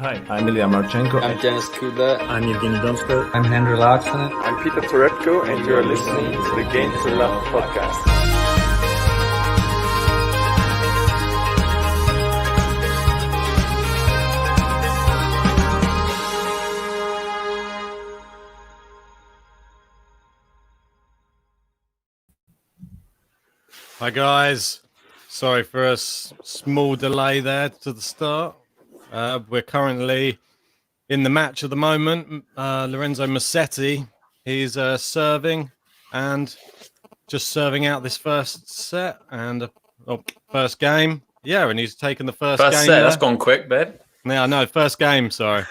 Hi, I'm Ilya Marchenko. I'm Dennis Kudla. I'm Evgeny Donskoy. I'm Henry Laaksonen. I'm Peter Torebko, and you are listening to the Game to Love podcast. Hi guys, sorry for a small delay there to the start. We're currently in the match at the moment. Lorenzo Musetti, he's serving and just serving out this first set and first game. Yeah, and he's taken the first game. First set, that's gone quick, Ben. Yeah, no, first game, sorry.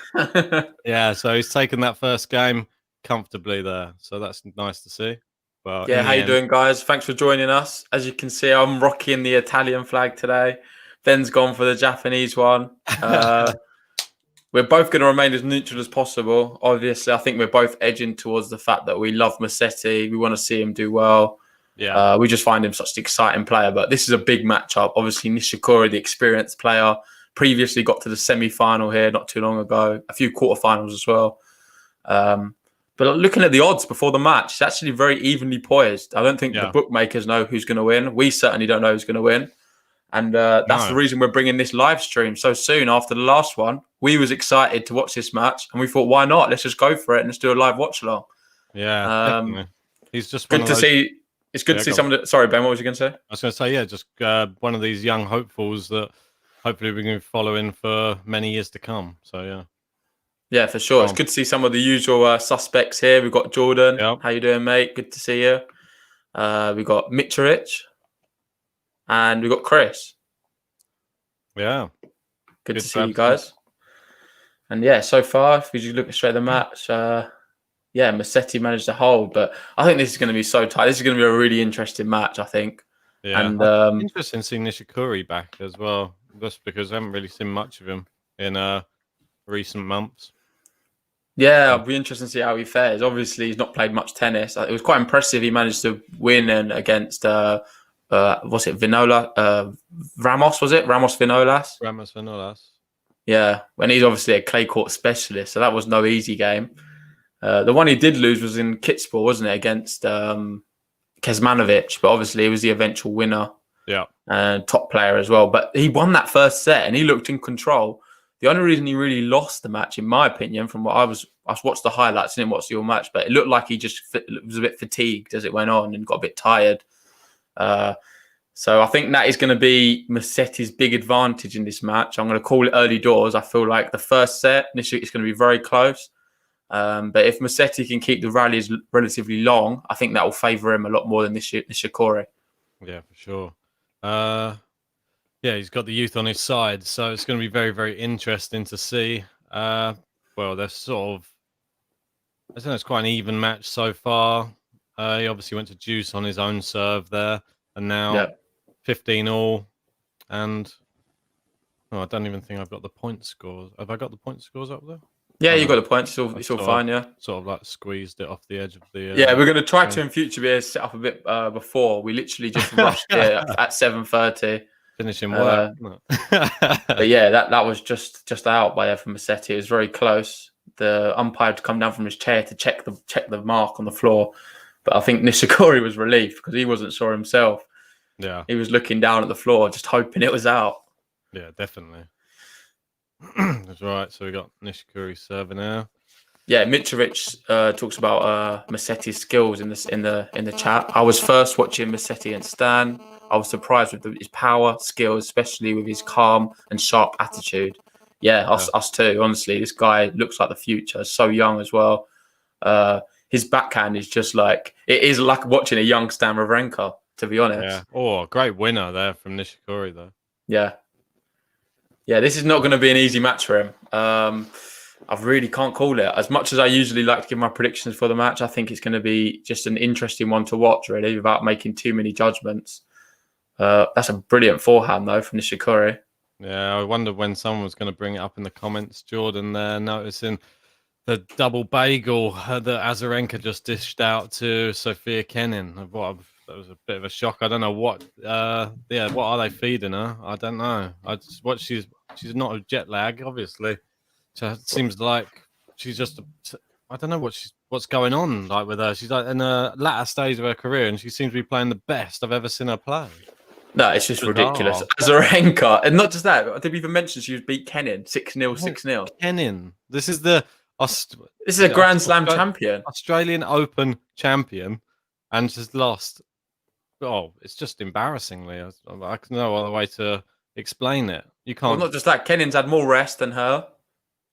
Yeah, so he's taken that first game comfortably there. So that's nice to see. But yeah, how you doing, guys? Thanks for joining us. As you can see, I'm rocking the Italian flag today. Ben's gone for the Japanese one. We're both going to remain as neutral as possible. Obviously, I think we're both edging towards the fact that we love Musetti. We want to see him do well. Yeah, we just find him such an exciting player. But this is a big matchup. Obviously, Nishikori, the experienced player, previously got to the semi-final here not too long ago. A few quarterfinals as well. But looking at the odds before the match, it's actually very evenly poised. I don't think the bookmakers know who's going to win. We certainly don't know who's going to win. And that's the reason we're bringing this live stream so soon after the last one. We was excited to watch this match, and we thought, why not? Let's just go for it and let's do a live watch-along. Yeah, definitely. He's just good to see. It's good to see some of the... Sorry, Ben, what was you going to say? I was going to say, yeah, just one of these young hopefuls that hopefully we're going to follow in for many years to come. So, yeah. Yeah, for sure. It's good to see some of the usual suspects here. We've got Jordan. Yep. How you doing, mate? Good to see you. We've got Mitrovic. And we've got Chris. Yeah. Good to see you guys. And yeah, so far, if we just look straight at the match, Musetti managed to hold. But I think this is going to be so tight. This is going to be a really interesting match, I think. Yeah. And interesting seeing Nishikori back as well, just because I haven't really seen much of him in recent months. Yeah, it'll be interesting to see how he fares. Obviously, he's not played much tennis. It was quite impressive. He managed to win and against, was it Vinola? Ramos, was it? Ramos Vinolas? Yeah, and he's obviously a clay court specialist, so that was no easy game. The one he did lose was in Kitspor, wasn't it, against Kecmanovic, but obviously he was the eventual winner. Yeah. And top player as well. But he won that first set and he looked in control. The only reason he really lost the match, in my opinion, from what I watched the highlights, didn't watch the whole match, but it looked like he just was a bit fatigued as it went on and got a bit tired. So I think that is going to be Musetti's big advantage in this match. I'm going to call it early doors. I feel like the first set, initially, it's going to be very close. But if Musetti can keep the rallies relatively long, I think that will favour him a lot more than Nishikori. Yeah, for sure. Yeah, he's got the youth on his side, so it's going to be very, very interesting to see. Well, they're sort of, I think it's quite an even match so far. He obviously went to Juice on his own serve there, and now 15 all. And I don't even think I've got the point scores. Have I got the point scores up there? Yeah, you got the points. It's all fine, yeah. Sort of like squeezed it off the edge of the... yeah, we're going to try to in future be able to set up a bit before. We literally just rushed it at 7:30. Finishing work. But yeah, that was just out by from Musetti. It was very close. The umpire had to come down from his chair to check the mark on the floor. But I think Nishikori was relieved because he wasn't sure himself. Yeah. He was looking down at the floor, just hoping it was out. Yeah, definitely. That's right. So we got Nishikori serving now. Yeah, Mitrovic talks about Musetti's skills in the chat. I was first watching Musetti and Stan. I was surprised with his power, skills, especially with his calm and sharp attitude. Yeah, us too. Honestly, this guy looks like the future. So young as well. His backhand is just like, it is like watching a young Stan Wawrinka, to be honest. Yeah. Oh, great winner there from Nishikori, though. Yeah. Yeah, this is not going to be an easy match for him. I really can't call it. As much as I usually like to give my predictions for the match, I think it's going to be just an interesting one to watch, really, without making too many judgments. That's a brilliant forehand, though, from Nishikori. Yeah, I wonder when someone was going to bring it up in the comments, Jordan, there, noticing the double bagel that Azarenka just dished out to Sofia Kenin. That was a bit of a shock. I don't know what are they feeding her? I don't know. She's not a jet lag, obviously. So it seems like she's just. I don't know what's going on like with her. She's like in a latter stage of her career, and she seems to be playing the best I've ever seen her play. No, it's just ridiculous. Bizarre. Azarenka, and not just that, did we even mention she was beat Kenin 6-0, 6-0? Kenin. This is the This is a Grand Slam champion. Australian Open champion, and just lost. Oh, it's just embarrassingly. I can no other way to explain it. You Well, can't. not just that, Kenin's had more rest than her.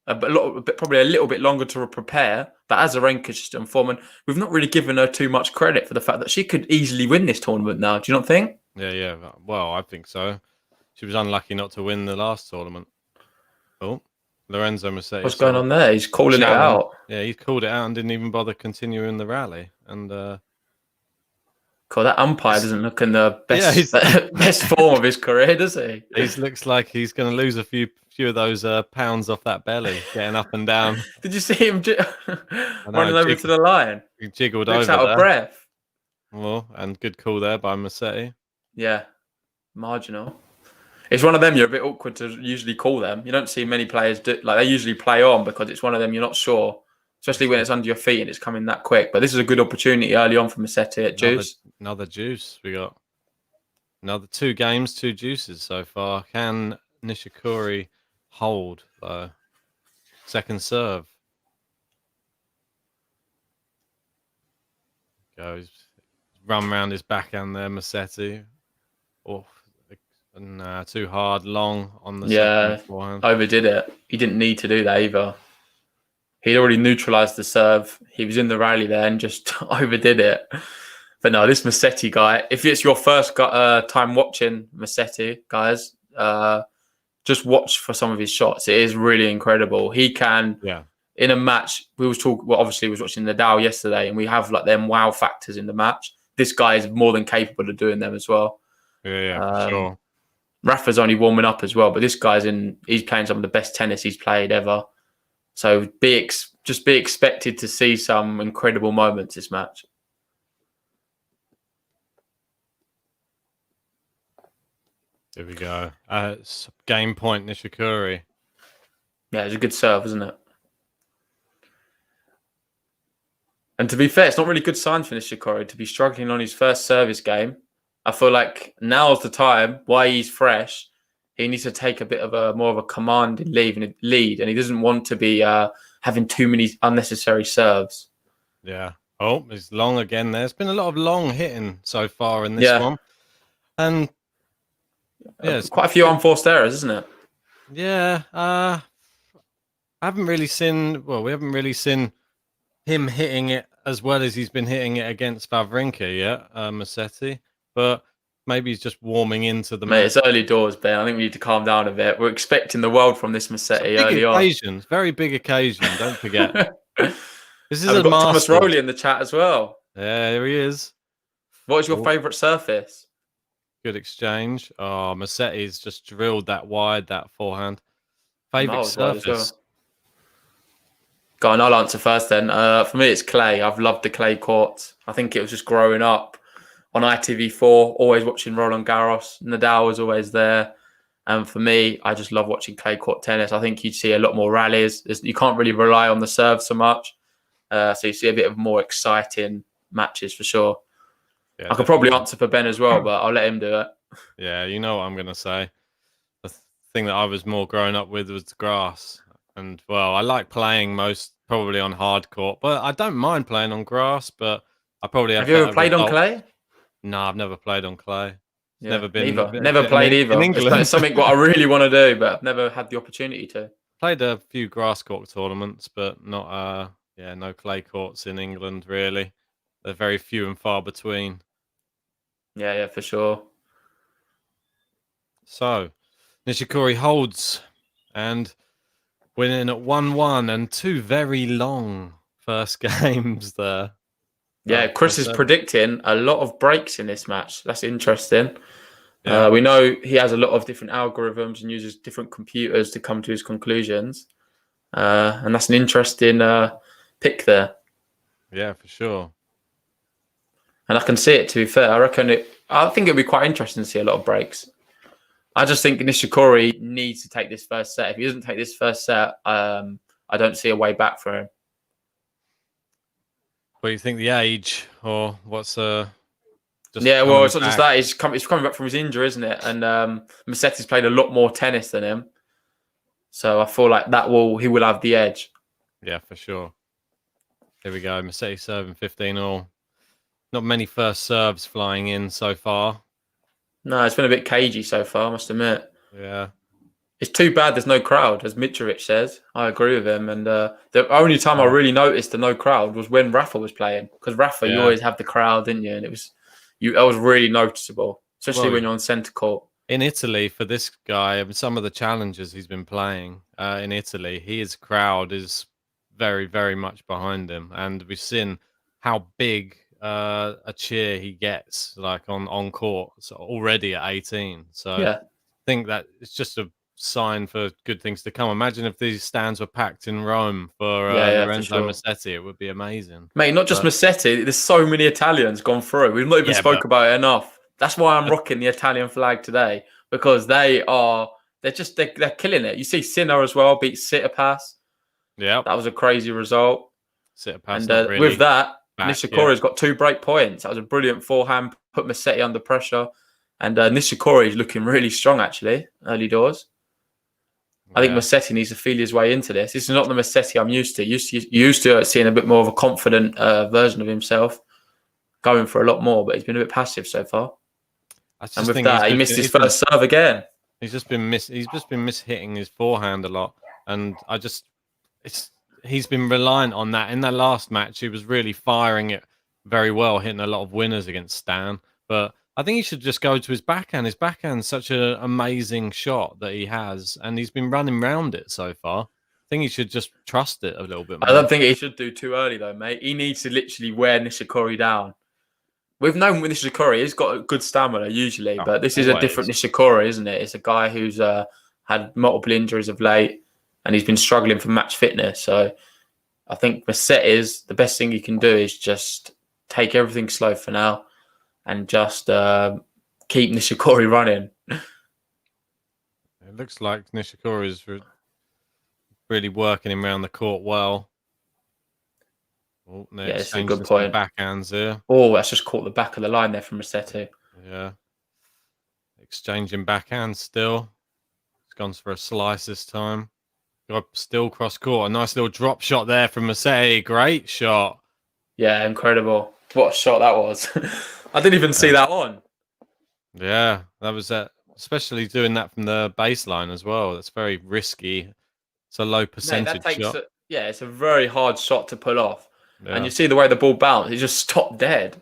Probably a little bit longer to prepare, but Azarenka's just on form, and we've not really given her too much credit for the fact that she could easily win this tournament now. Do you not think? Yeah. Well, I think so. She was unlucky not to win the last tournament. Oh, Lorenzo Musetti. What's going on there? He's calling it out. Yeah, he called it out and didn't even bother continuing the rally. And God, that umpire doesn't look in the best best form of his career, does he? He looks like he's going to lose a few of those pounds off that belly, getting up and down. Did you see him running over to the line? He jiggled Looks over out of breath. Well, and good call there by Musetti. Yeah, marginal. It's one of them you're a bit awkward to usually call them. You don't see many players do like they usually play on because it's one of them you're not sure, especially when it's under your feet and it's coming that quick. But this is a good opportunity early on for Musetti at Juice. Another Juice. We got another 2 games, 2 Juices so far. Can Nishikori hold though? Second serve. Goes run round his backhand there, Musetti. Oh, too hard, long on the second forehand. Overdid it. He didn't need to do that either. He'd already neutralised the serve. He was in the rally there and just overdid it. But no, this Musetti guy, if it's your first time watching Musetti, guys, just watch for some of his shots. It is really incredible. He can, in a match, obviously we was watching Nadal yesterday and we have like them wow factors in the match. This guy is more than capable of doing them as well. Yeah, for sure. Rafa's only warming up as well, but this guy's he's playing some of the best tennis he's played ever. So just be expected to see some incredible moments this match. Here we go. Game point, Nishikori. Yeah, it's a good serve, isn't it? And to be fair, it's not really good signs for Nishikori to be struggling on his first service game. I feel like now's the time, why he's fresh, he needs to take a bit of more of a commanding lead, and he doesn't want to be having too many unnecessary serves. Yeah. Oh, it's long again. There's been a lot of long hitting so far in this one. And it's quite a few unforced errors, isn't it? Yeah. I haven't really seen, we haven't really seen him hitting it as well as he's been hitting it against Wawrinka yet, Musetti. But maybe he's just warming into the match. It's early doors, Ben. I think we need to calm down a bit. We're expecting the world from this Musetti early on. Very big occasion, don't forget. This is a got Thomas Rowley in the chat as well. Yeah, here he is. What is your favourite surface? Good exchange. Oh, Musetti's just drilled that wide, that forehand. Favourite surface? Go on, I'll answer first then. For me, it's clay. I've loved the clay courts. I think it was just growing up on ITV4, always watching Roland Garros. Nadal was always there. And for me, I just love watching clay court tennis. I think you'd see a lot more rallies. You can't really rely on the serve so much. So you see a bit of more exciting matches for sure. Yeah, I could probably answer for Ben as well, but I'll let him do it. Yeah, you know what I'm going to say. The thing that I was more growing up with was the grass. And, I like playing probably on hard court. But I don't mind playing on grass, but I probably have you ever played on clay? No, I've never played on clay. It's never been. Never played either. In England. It's something what I really want to do, but I've never had the opportunity to. Played a few grass court tournaments, but not, no clay courts in England, really. They're very few and far between. Yeah, for sure. So, Nishikori holds and winning at 1-1 and 2 very long first games there. Yeah, Chris is predicting a lot of breaks in this match. That's interesting. Yeah. We know he has a lot of different algorithms and uses different computers to come to his conclusions. And that's an interesting pick there. Yeah, for sure. And I can see it, to be fair. I think it'd be quite interesting to see a lot of breaks. I just think Nishikori needs to take this first set. If he doesn't take this first set, I don't see a way back for him. What do you think the age, or what's just Yeah, well, coming it's not just back? that. He's coming back from his injury, isn't it? And Musetti's played a lot more tennis than him. So I feel like he will have the edge. Yeah, for sure. Here we go. Musetti serving 15-all. Not many first serves flying in so far. No, it's been a bit cagey so far, I must admit. Yeah. It's too bad there's no crowd, as Mitrovic says. I agree with him. And the only time I really noticed the no crowd was when Rafa was playing. Because Rafa, you always have the crowd, didn't you? And that was really noticeable, especially when you're on centre court. In Italy, for this guy, some of the challenges he's been playing in Italy, his crowd is very, very much behind him. And we've seen how big a cheer he gets, like on court, so already at 18. So Yeah. I think that it's just a sign for good things to come. Imagine if these stands were packed in Rome for Lorenzo Musetti. It would be amazing. Mate, not just Musetti. There's so many Italians gone through. We've not even spoke about it enough. That's why I'm rocking the Italian flag today, because they're killing it. You see Sinner as well beat Tsitsipas. Yeah, that was a crazy result. Tsitsipas, and with that, Nishikori's got 2 break points. That was a brilliant forehand, put Musetti under pressure. And Nishikori is looking really strong, actually, early doors. I think Musetti needs to feel his way into this. This is not the Musetti I'm used to. Used to seeing a bit more of a confident version of himself, going for a lot more, but he's been a bit passive so far. And with that, he missed his first serve again. He's just been mishitting his forehand a lot, and he's been reliant on that. In that last match, he was really firing it very well, hitting a lot of winners against Stan. But I think he should just go to his backhand. His backhand's such an amazing shot that he has, and he's been running around it so far. I think he should just trust it a little bit more. I don't think he should do too early, though, mate. He needs to literally wear Nishikori down. We've known with Nishikori, he's got a good stamina usually, but this is a different Nishikori, isn't it? It's a guy who's had multiple injuries of late, and he's been struggling for match fitness. So I think the best thing he can do is just take everything slow for now and just keep Nishikori running. It looks like Nishikori is really working him around the court well. Oh, no, it's a good point. Backhands here. Oh, that's just caught the back of the line there from Musetti. Yeah. Exchanging backhands still. He's gone for a slice this time. Got still cross court. A nice little drop shot there from Musetti. Great shot. Yeah, incredible. What a shot that was. I didn't even see that on. Yeah, that was especially doing that from the baseline as well. That's very risky. It's a low percentage shot. It's a very hard shot to pull off. Yeah. And you see the way the ball bounced, it just stopped dead.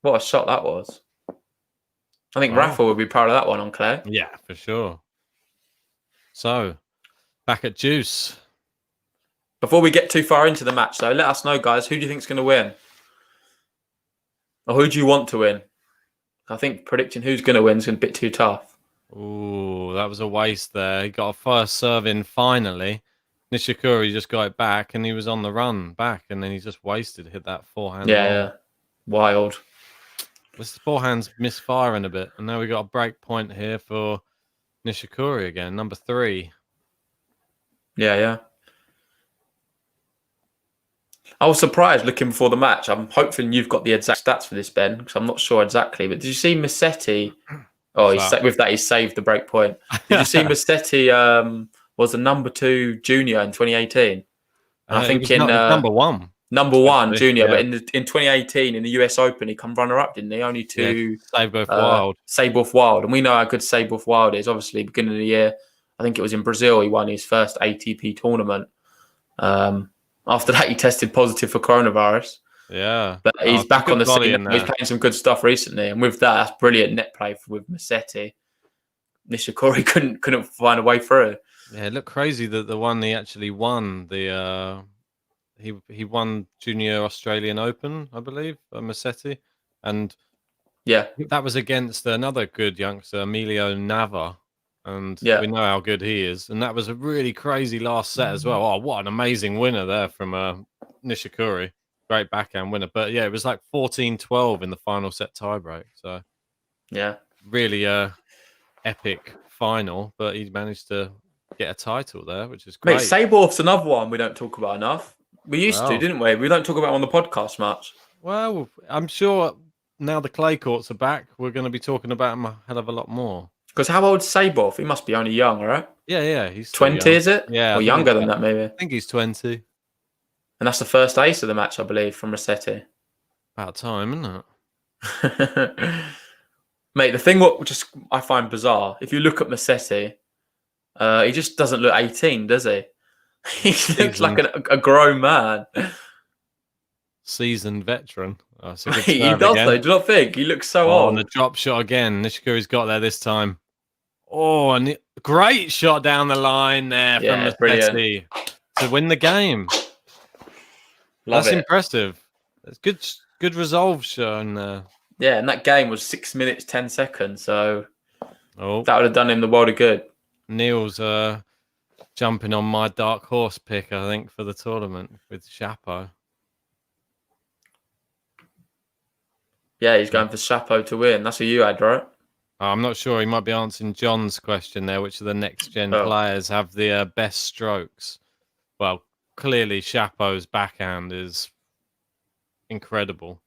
What a shot that was. I think Rafa would be proud of that one on clay. Yeah, for sure. So, back at Juice. Before we get too far into the match, though, let us know, guys, who do you think's going to win? Or who do you want to win? I think predicting who's going to win is a bit too tough. Ooh, that was a waste there. He got a first serve in finally. Nishikori just got it back, and he was on the run back, and then he just hit that forehand. Yeah. Wild. This forehand's misfiring a bit, and now we got a break point here for Nishikori again, number 3. Yeah. I was surprised looking before the match. I'm hoping you've got the exact stats for this, Ben, because I'm not sure exactly. But did you see Musetti? Oh, with that, he saved the break point. Did you see Musetti was the number 2 junior in 2018? And I think number 1. Number 1 junior, but in 2018 in the US Open, he come runner-up, didn't he? Only to Seyboth Wild. And we know how good Seyboth Wild is. Obviously, beginning of the year, I think it was in Brazil, he won his first ATP tournament. After that, he tested positive for coronavirus. Yeah. But he's back on the scene. He's playing some good stuff recently. And with that, that's brilliant net play with Musetti. Nishikori couldn't find a way through. Yeah, it looked crazy that the one he actually won, he won Junior Australian Open, I believe, Musetti. And yeah, that was against another good youngster, Emilio Nava. And we know how good he is. And that was a really crazy last set as well. Oh, what an amazing winner there from Nishikori. Great backhand winner. But yeah, it was like 14-12 in the final set tiebreak. So yeah, really epic final, but he managed to get a title there, which is Mate, great. Sabor's another one we don't talk about enough. We used to, Wow. didn't we? We don't talk about him on the podcast much. Well, I'm sure now the clay courts are back, we're going to be talking about him a hell of a lot more. Because how old's Sabor? He must be only young, right? Yeah, he's still 20, young. is it? Yeah, Or I think younger he's than that, maybe. I think he's 20. And that's the first ace of the match, I believe, from Musetti. About time, isn't it? Mate, the thing what just I find bizarre, if you look at Musetti, he just doesn't look 18, does he? He looks like a grown man. Seasoned veteran. Oh, it's a good He serve does, again. though. Do you not think? He looks so Oh, old. and the drop shot again. Nishikori's got there this time. Oh, and great shot down the line there from Yeah, Musetti to win the game. Love That's it. impressive. That's good resolve shown there. Yeah, and that game was 6 minutes, 10 seconds. So Oh, that would have done him the world of good. Neil's jumping on my dark horse pick, I think, for the tournament with Chapo. Yeah, he's going for Chapo to win. That's who you had, right? I'm not sure. He might be answering John's question there, which of the next gen players have the best strokes? Well, clearly Chapo's backhand is incredible.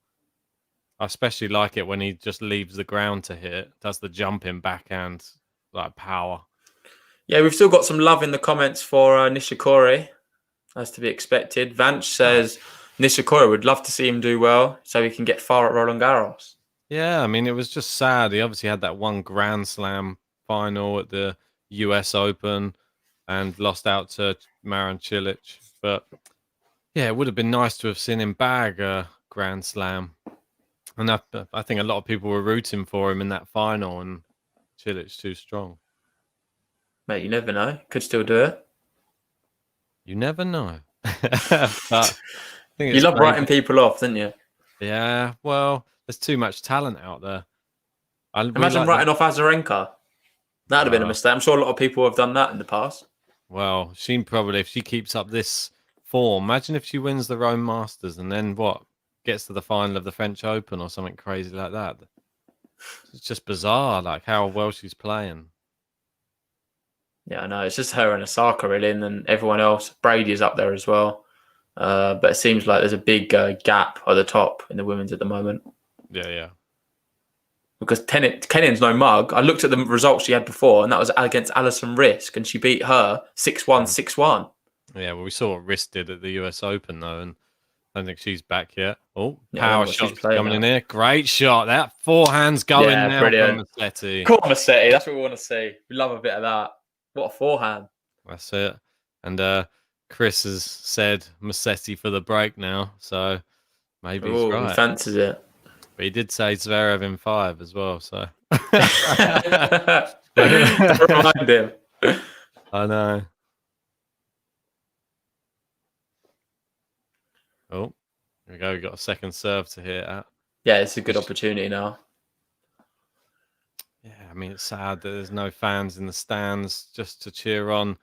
I especially like it when he just leaves the ground to hit, does the jumping backhand, like power. Yeah, we've still got some love in the comments for Nishikori, as to be expected. Vance says Nishikori would love to see him do well so he can get far at Roland Garros. Yeah, I mean, it was just sad. He obviously had that one Grand Slam final at the US Open and lost out to Marin Cilic. But yeah, it would have been nice to have seen him bag a Grand Slam. And I think a lot of people were rooting for him in that final, and Cilic too strong. Mate, you never know. Could still do it. You never know. But I think You love writing people off, didn't you? Yeah, well, there's too much talent out there. Imagine writing off Azarenka. That would have been a mistake. I'm sure a lot of people have done that in the past. Well, she probably, if she keeps up this form, imagine if she wins the Rome Masters and then what? Gets to the final of the French Open or something crazy like that. It's just bizarre, like how well she's playing. Yeah, I know. It's just her and Osaka, really, and then everyone else. Brady is up there as well. But it seems like there's a big gap at the top in the women's at the moment. Yeah. Because Kenin's no mug. I looked at the results she had before, and that was against Alison Risk, and she beat her 6-1, 6-1. Yeah, well, we saw what Risk did at the US Open, though, and I don't think she's back yet. Oh, Yeah, power shots coming in here. Great shot. That forehand's going now brilliant. from Musetti. Cool, Musetti. That's what we want to see. We love a bit of that. What a forehand. That's it. And Chris has said Musetti for the break now, so maybe he's right. He fancies it. But he did say Zverev in 5 as well, so. Remind him. I know. Oh, here we go. We've got a second serve to hit at. Yeah, it's a good opportunity now. Yeah, I mean, it's sad that there's no fans in the stands just to cheer on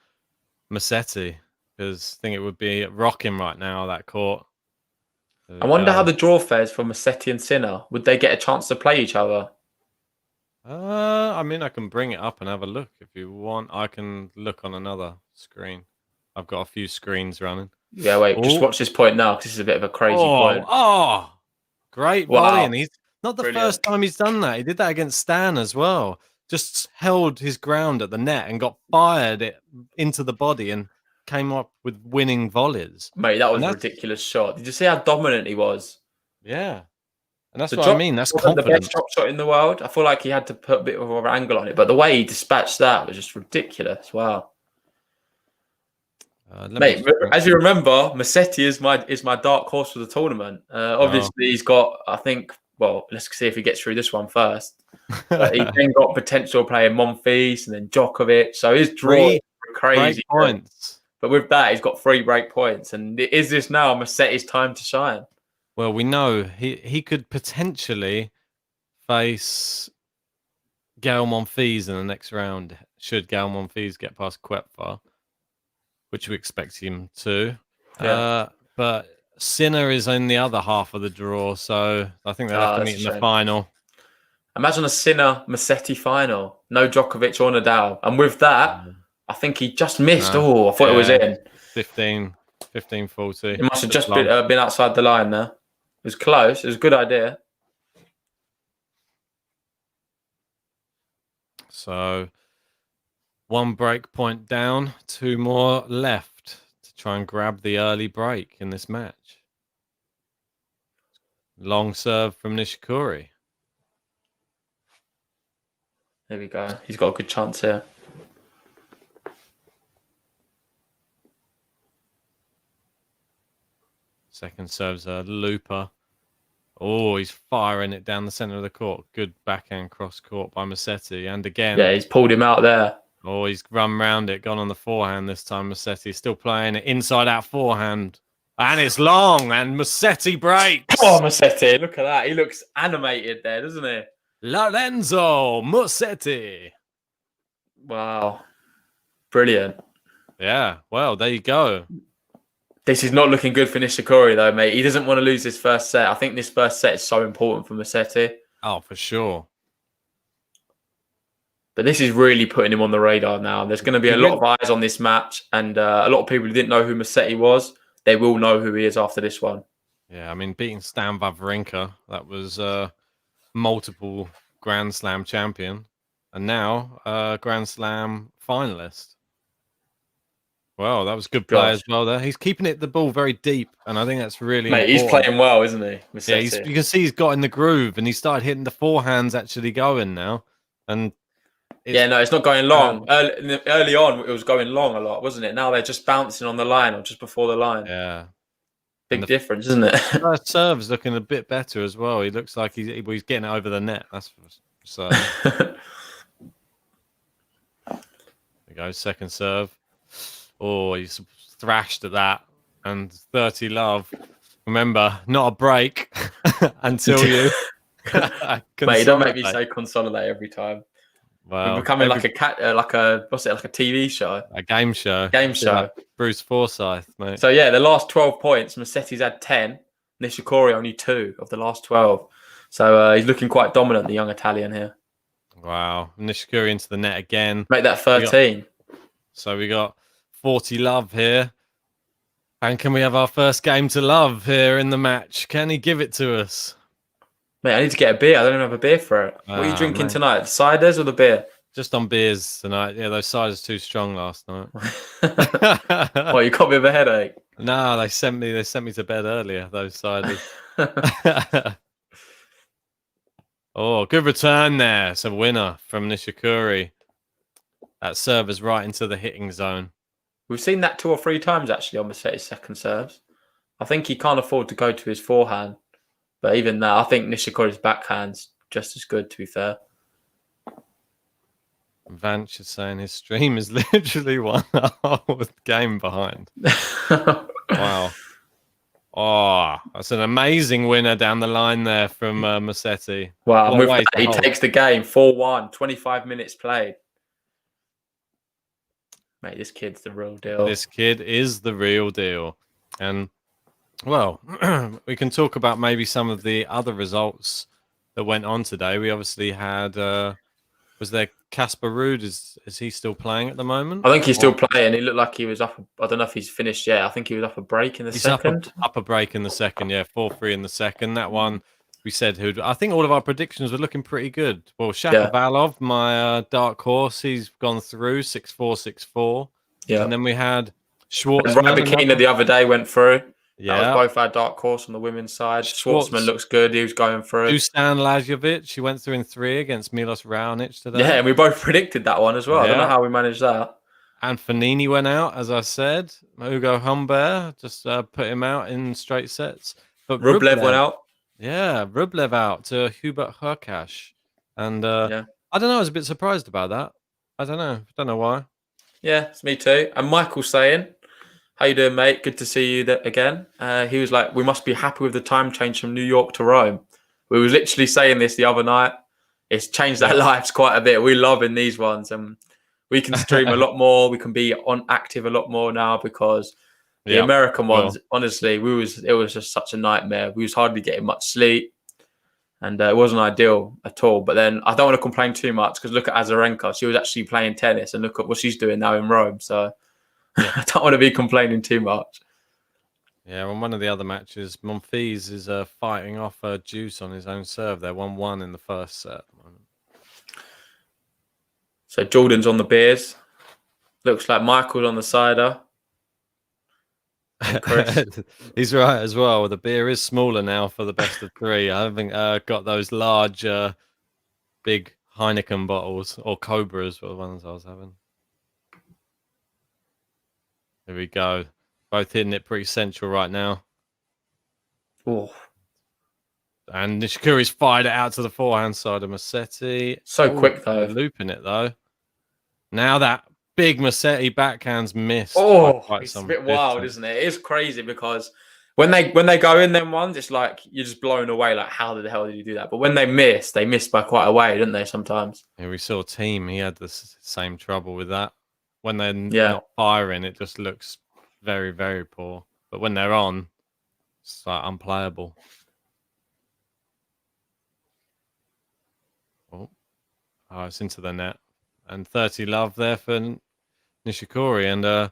Musetti, because I think it would be rocking right now, that court. I wonder how the draw fares for Musetti and Sinner. Would they get a chance to play each other? I mean, I can bring it up and have a look if you want. I can look on another screen. I've got a few screens running. Yeah, wait, just watch this point now, because this is a bit of a crazy point. Oh, great volley. And he's not the first time he's done that. He did that against Stan as well. Just held his ground at the net and got fired it into the body and came up with winning volleys. Mate, that was a ridiculous shot. Did you see how dominant he was? Yeah. And that's what I mean. That's confidence. The best drop shot in the world. I feel like he had to put a bit of an angle on it, but the way he dispatched that was just ridiculous. Wow. Mate, as you remember, Musetti is my dark horse for the tournament. Obviously, he's got, I think, well, let's see if he gets through this one first. He's then got potential playing Monfils and then Djokovic. So his draw is crazy. Points. But with that, he's got 3 break points. And is this now Musetti's time to shine? Well, we know he could potentially face Gael Monfils in the next round, should Gael Monfils get past Koepfer, which we expect him to. Yeah. But Sinner is in the other half of the draw, so I think they'll have to meet in the final. Imagine a Sinner Musetti final. No Djokovic or Nadal. And with that, I think he just missed. Oh, I thought it was in. 15, 40. It must have just been outside the line there. It was close. It was a good idea. So 1 break point down, 2 more left to try and grab the early break in this match. Long serve from Nishikori. There we go. He's got a good chance here. Second serve's a looper. Oh, he's firing it down the centre of the court. Good backhand cross court by Musetti. And again. Yeah, he's pulled him out there. Oh, he's run round it, gone on the forehand this time. Musetti still playing it inside out forehand. And it's long, and Musetti breaks. Oh, Musetti, look at that. He looks animated there, doesn't he? Lorenzo Musetti. Wow. Brilliant. Yeah, well, there you go. This is not looking good for Nishikori, though, mate. He doesn't want to lose this first set. I think this first set is so important for Musetti. Oh, for sure. But this is really putting him on the radar now. There's going to be a lot of eyes on this match, and a lot of people who didn't know who Musetti was, they will know who he is after this one. Yeah, I mean, beating Stan Wawrinka, that was multiple Grand Slam champion, and now Grand Slam finalist. Well, that was good play as well there. He's keeping the ball very deep, and I think that's really important. He's playing well, isn't he? Musetti? Yeah, you can see he's got in the groove, and he started hitting the forehands actually going now. And it's not going long. Early on, it was going long a lot, wasn't it? Now they're just bouncing on the line or just before the line. Yeah. Big difference, isn't it? First serve's looking a bit better as well. He looks like he's getting it over the net. That's so. There we go, second serve. Oh, he's thrashed at that. And 30 love. Remember, not a break until you. Mate, you don't make me say consolidate every time. Well, we're becoming like a TV show, a game show, like Bruce Forsyth, mate. So yeah, the last 12 points, Musetti's had 10, Nishikori only 2 of the last 12. So he's looking quite dominant, the young Italian here. Wow, Nishikori into the net again. Make that 13. So we got 40 love here, and can we have our first game to love here in the match? Can he give it to us? Mate, I need to get a beer. I don't even have a beer for it. What are you drinking tonight? The ciders or the beer? Just on beers tonight. Yeah, those ciders too strong last night. What, you got me with a headache? No, they sent me to bed earlier, those ciders. Oh, good return there. It's a winner from Nishikori. That serve is right into the hitting zone. We've seen that 2 or 3 times actually on Musetti's second serves. I think he can't afford to go to his forehand. But even that, I think Nishikori's backhand's just as good, to be fair. Vanch is saying his stream is literally 1 whole game behind. Wow. Oh, that's an amazing winner down the line there from Musetti. Wow, and with that, he takes the game 4-1, 25 minutes played. Mate, this kid's the real deal. This kid is the real deal. And well, we can talk about maybe some of the other results that went on today. We obviously had, was there Casper Ruud? Is he still playing at the moment? I think he's still playing. He looked like he was up. I don't know if he's finished yet. I think he was up a break in the second. Up a break in the second, yeah. 4-3 in the second. That one, we said I think all of our predictions were looking pretty good. Well, Shapovalov, my dark horse, he's gone through 6-4, 6-4. Yeah. And then we had Schwartzman. Rybakina the other day went through. Yeah, that was both our dark horse on the women's side. Schwartzman looks good. He was going through. Dusan Lajovic, he went through in 3 against Milos Raonic today. Yeah, and we both predicted that one as well. Yeah. I don't know how we managed that. And Fanini went out, as I said. Hugo Humbert just put him out in straight sets. But Rublev went out. Yeah, Rublev out to Hubert Hurkacz. And I don't know, I was a bit surprised about that. I don't know why. Yeah, it's me too. And Michael saying, how you doing, mate? Good to see you again. He was like, we must be happy with the time change from New York to Rome. We were literally saying this the other night. It's changed our lives quite a bit. We're loving these ones. And we can stream a lot more. We can be on active a lot more now because the American ones, honestly, it was just such a nightmare. We was hardly getting much sleep. and it wasn't ideal at all. But then I don't want to complain too much because look at Azarenka. She was actually playing tennis, and look at what she's doing now in Rome. So I don't want to be complaining too much. Yeah, on one of the other matches, Monfils is fighting off Juice on his own serve. They're 1-1 in the first set at the moment. So Jordan's on the beers. Looks like Michael's on the cider. And Chris. He's right as well. The beer is smaller now for the best of three. I haven't got those large, big Heineken bottles, or Cobras were the ones I was having. Here we go. Both hitting it pretty central right now. Oh. And Nishikori's fired it out to the forehand side of Musetti. So quick, though. Looping it, though. Now that big Musetti backhand's missed. It's a bit wild, isn't it? It is crazy because when they go in them ones, it's like you're just blown away. Like, how the hell did you do that? But when they missed by quite a way, didn't they? Sometimes. Yeah, we saw Team. He had the same trouble with that. When they're not firing, it just looks very, very poor. But when they're on, it's like unplayable. Oh, it's into the net. And 30 love there for Nishikori. And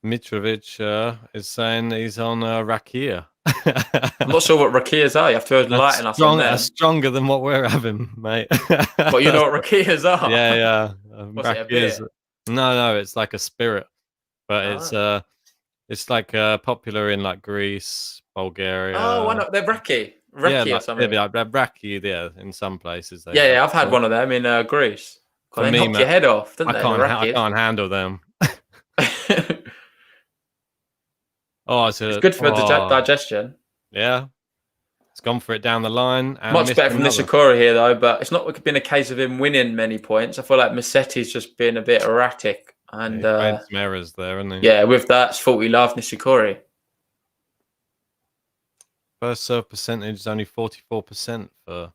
Mitrovic is saying he's on Rakia. I'm not sure what Rakias are. You have to enlighten us on them. Stronger than what we're having, mate. But you know what Rakias are? Yeah. What's it, a beer? No, it's like a spirit. But it's like popular in like Greece, Bulgaria. Oh, why not? They're Raki or something. Yeah, like Raki, yeah, in some places. Yeah, I've had one of them in Greece. They knock your head off, didn't they? I can't handle them. It's good for digestion. Yeah. It's gone for it down the some Much better from Nishikori here, though, but it's not been a case of him winning many points. I feel like Musetti's just been a bit erratic. And he made some errors there, hasn't he? Yeah, with that, it's 40 love Nishikori. First serve percentage is only 44% for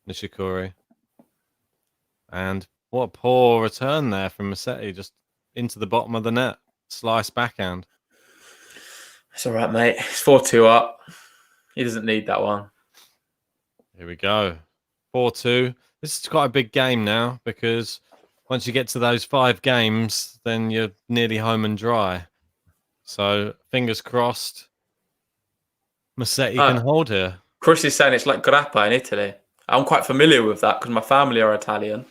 Nishikori. And what a poor return there from Musetti, just into the bottom of the net. Slice backhand. It's all right, mate. It's 4-2 up. He doesn't need that one. Here we go. 4-2. This is quite a big game now because once you get to those 5 games, then you're nearly home and dry. So fingers crossed, Musetti can hold here. Chris is saying it's like grappa in Italy. I'm quite familiar with that because my family are Italian.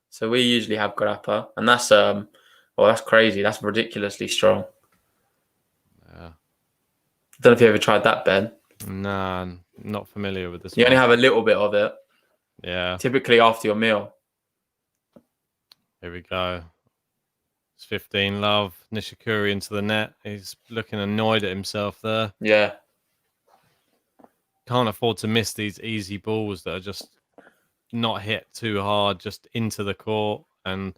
So we usually have grappa. And that's that's crazy. That's ridiculously strong. Yeah. I don't know if you ever tried that, Ben. Nah, not familiar with this. You only have a little bit of it. Yeah. Typically after your meal. Here we go. It's 15 love. Nishikori into the net. He's looking annoyed at himself there. Yeah. Can't afford to miss these easy balls that are just not hit too hard, just into the court. And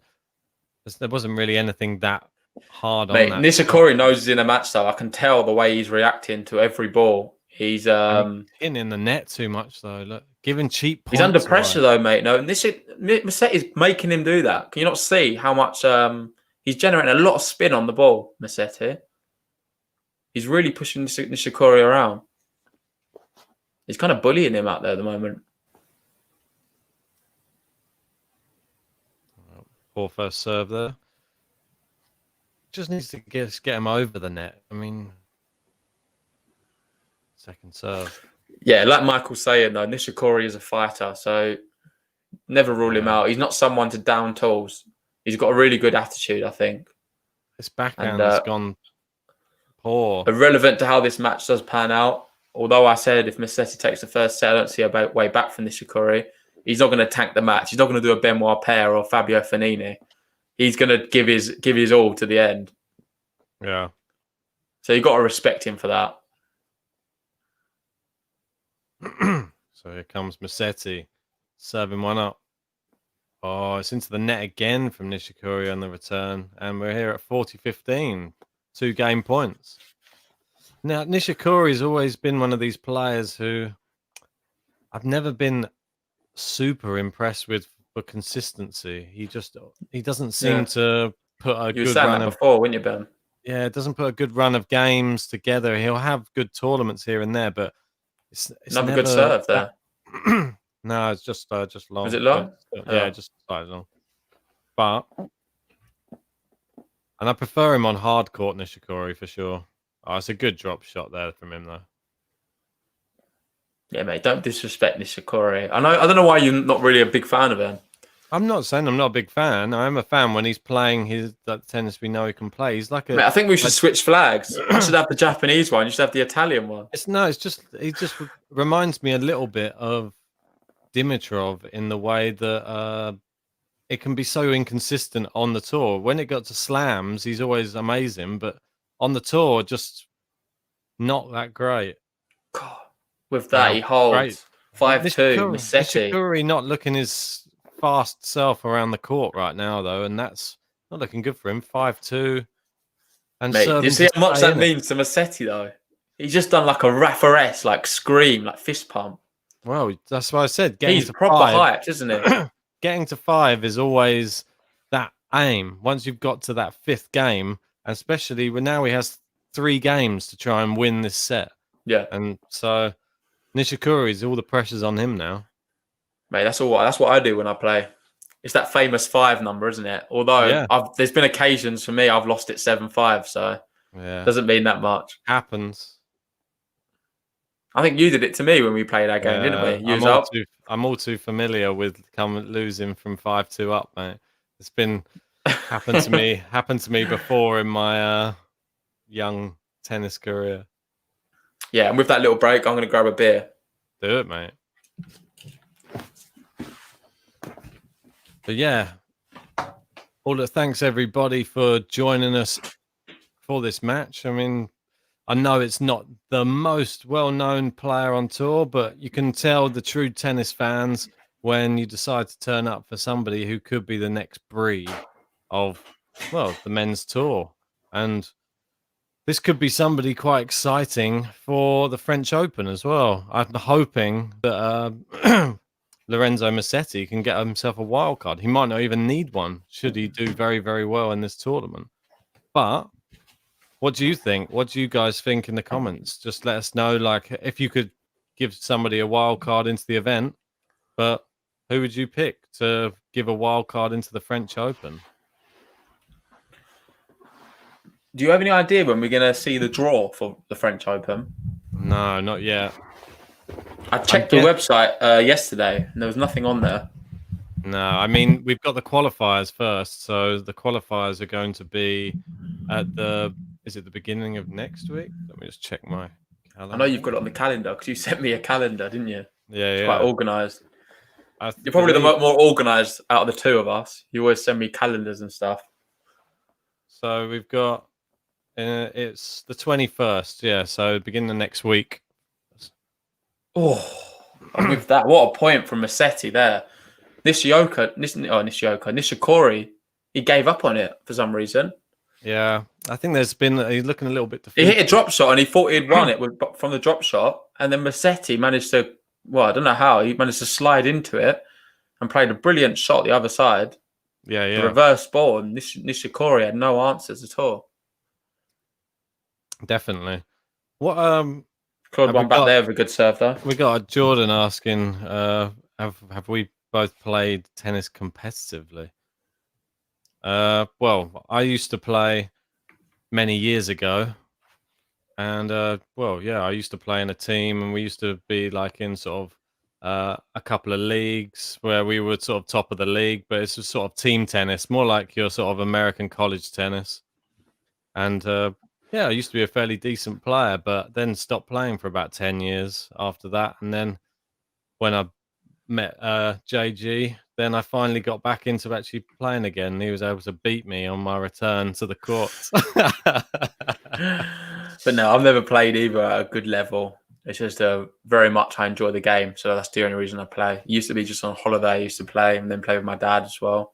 there wasn't really anything that hard on that. Nishikori knows he's in a match, though. I can tell the way he's reacting to every ball. He's hitting in the net too much, though. Look, giving cheap points. He's under pressure, though, mate. No, Musetti's making him do that. Can you not see how much he's generating a lot of spin on the ball, Musetti? He's really pushing Nishikori around. He's kind of bullying him out there at the moment. Poor first serve there. Just needs to get him over the net. I mean, second serve. Yeah, like Michael's saying, though, Nishikori is a fighter, so never rule him out. He's not someone to down tools. He's got a really good attitude, I think. This backhand has gone poor. Irrelevant to how this match does pan out. Although I said if Musetti takes the first set, I don't see a way back from Nishikori. He's not going to tank the match. He's not going to do a Benoit Paire or Fabio Fognini. He's going to give his all to the end. Yeah. So you've got to respect him for that. So here comes Musetti, serving one up. Oh, it's into the net again from Nishikori on the return. And we're here at 40-15. 2 game points. Now, Nishikori's always been one of these players who I've never been super impressed with for consistency. He doesn't seem to put a good run of before, wouldn't you, Ben? Yeah, it doesn't put a good run of games together. He'll have good tournaments here and there, but it's another good serve there. No, it's just long. Was it long? Yeah, Oh. just slightly long. But and I prefer him on hard court Nishikori for sure. Oh, it's a good drop shot there from him though. Yeah, mate, don't disrespect Nishikori. I don't know why you're not really a big fan of him. I'm not saying I'm not a big fan. I'm a fan when he's playing that tennis we know he can play. He's like a. Mate, I think we should switch flags. I should have the Japanese one. You should have the Italian one. It's just he just reminds me a little bit of Dimitrov in the way that it can be so inconsistent on the tour. When it got to slams, he's always amazing, but on the tour, just not that great. God, with that, he holds 5-2. Musetti. Nishikori not looking his fast self around the court right now, though, and that's not looking good for him. 5-2. And mate, do you see how much that means to Musetti, though? He's just done like a Rafa-esque, like scream, like fist pump. Well, that's what I said. He's proper hyped, isn't it? Getting to 5 is always that aim. Once you've got to that 5th game, and especially when now he has 3 games to try and win this set. Yeah. And so Nishikori's all the pressure's on him now. Mate, that's what I do when I play. It's that famous 5 number, isn't it? Although there's been occasions for me I've lost it 7-5, so doesn't mean that much. Happens. I think you did it to me when we played our game, didn't we? I'm all too familiar with losing from 5-2 up, mate. It's been happened to me before in my young tennis career. Yeah, and with that little break, I'm going to grab a beer. Do it, mate. But yeah, thanks everybody for joining us for this match. I mean, I know it's not the most well-known player on tour, but you can tell the true tennis fans when you decide to turn up for somebody who could be the next breed of, well, the men's tour. And this could be somebody quite exciting for the French Open as well. I'm hoping that Lorenzo Musetti can get himself a wild card. He might not even need one should he do very, very well in this tournament. But what do you think? What do you guys think in the comments? Just let us know, like, if you could give somebody a wild card into the event, but who would you pick to give a wild card into the French Open? Do you have any idea when we're going to see the draw for the French Open? No, not yet. I checked the website yesterday, and there was nothing on there. No, I mean, we've got the qualifiers first. So the qualifiers are going to be at is it the beginning of next week? Let me just check my calendar. I know you've got it on the calendar because you sent me a calendar, didn't you? Yeah, it's quite organised. You're probably the more organised out of the two of us. You always send me calendars and stuff. So we've got it's the 21st, yeah. So beginning of next week. Oh, with that, what a point from Musetti there. Nishikori, he gave up on it for some reason. Yeah, I think he's looking a little bit defeated. He hit a drop shot and he thought he'd won it from the drop shot, and then Musetti managed to, I don't know how, he managed to slide into it and played a brilliant shot the other side. Yeah. The reverse ball, and Nishikori had no answers at all. Definitely. What Claude one back there with a good serve though. We got Jordan asking, have we both played tennis competitively? Well, I used to play many years ago, and I used to play in a team, and we used to be like in sort of a couple of leagues where we were sort of top of the league, but it's just sort of team tennis, more like your sort of American college tennis. And I used to be a fairly decent player, but then stopped playing for about 10 years after that. And then when I met JG, then I finally got back into actually playing again. He was able to beat me on my return to the courts. But no, I've never played either at a good level. It's just very much I enjoy the game. So that's the only reason I play. It used to be just on holiday, I used to play and then play with my dad as well.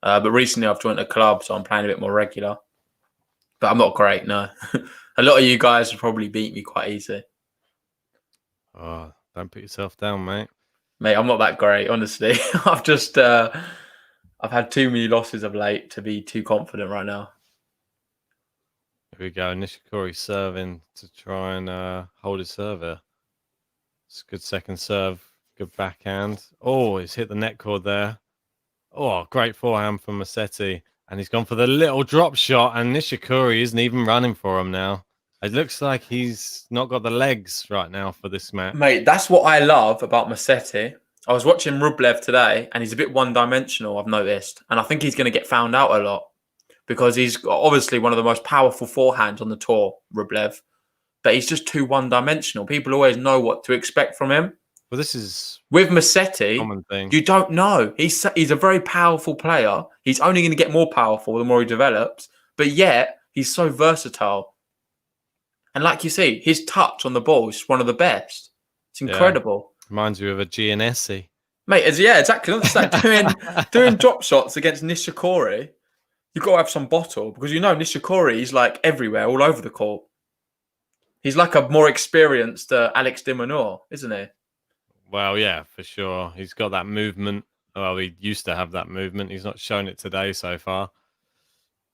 But recently I've joined a club, so I'm playing a bit more regular. But I'm not great, no. A lot of you guys would probably beat me quite easy. Oh, don't put yourself down, mate. Mate, I'm not that great, honestly. I've just I've had too many losses of late to be too confident right now. Here we go. Nishikori serving to try and hold his serve here. It's a good second serve. Good backhand. Oh, he's hit the net cord there. Oh, great forehand from Musetti. And he's gone for the little drop shot, and Nishikori isn't even running for him now. It looks like he's not got the legs right now for this match. Mate, that's what I love about Musetti. I was watching Rublev today, and he's a bit one-dimensional, I've noticed. And I think he's going to get found out a lot because he's got obviously one of the most powerful forehands on the tour, Rublev. But he's just too one-dimensional. People always know what to expect from him. Well, this is with Musetti, common thing. You don't know. He's a very powerful player. He's only going to get more powerful the more he develops. But yet, he's so versatile. And like you see, his touch on the ball is one of the best. It's incredible. Yeah. Reminds you of a GNSE. Mate, exactly. It's like doing drop shots against Nishikori. You've got to have some bottle because you know Nishikori is like everywhere, all over the court. He's like a more experienced Alex de Minaur, isn't he? Well, yeah, for sure. He's got that movement. Well, he used to have that movement. He's not shown it today so far.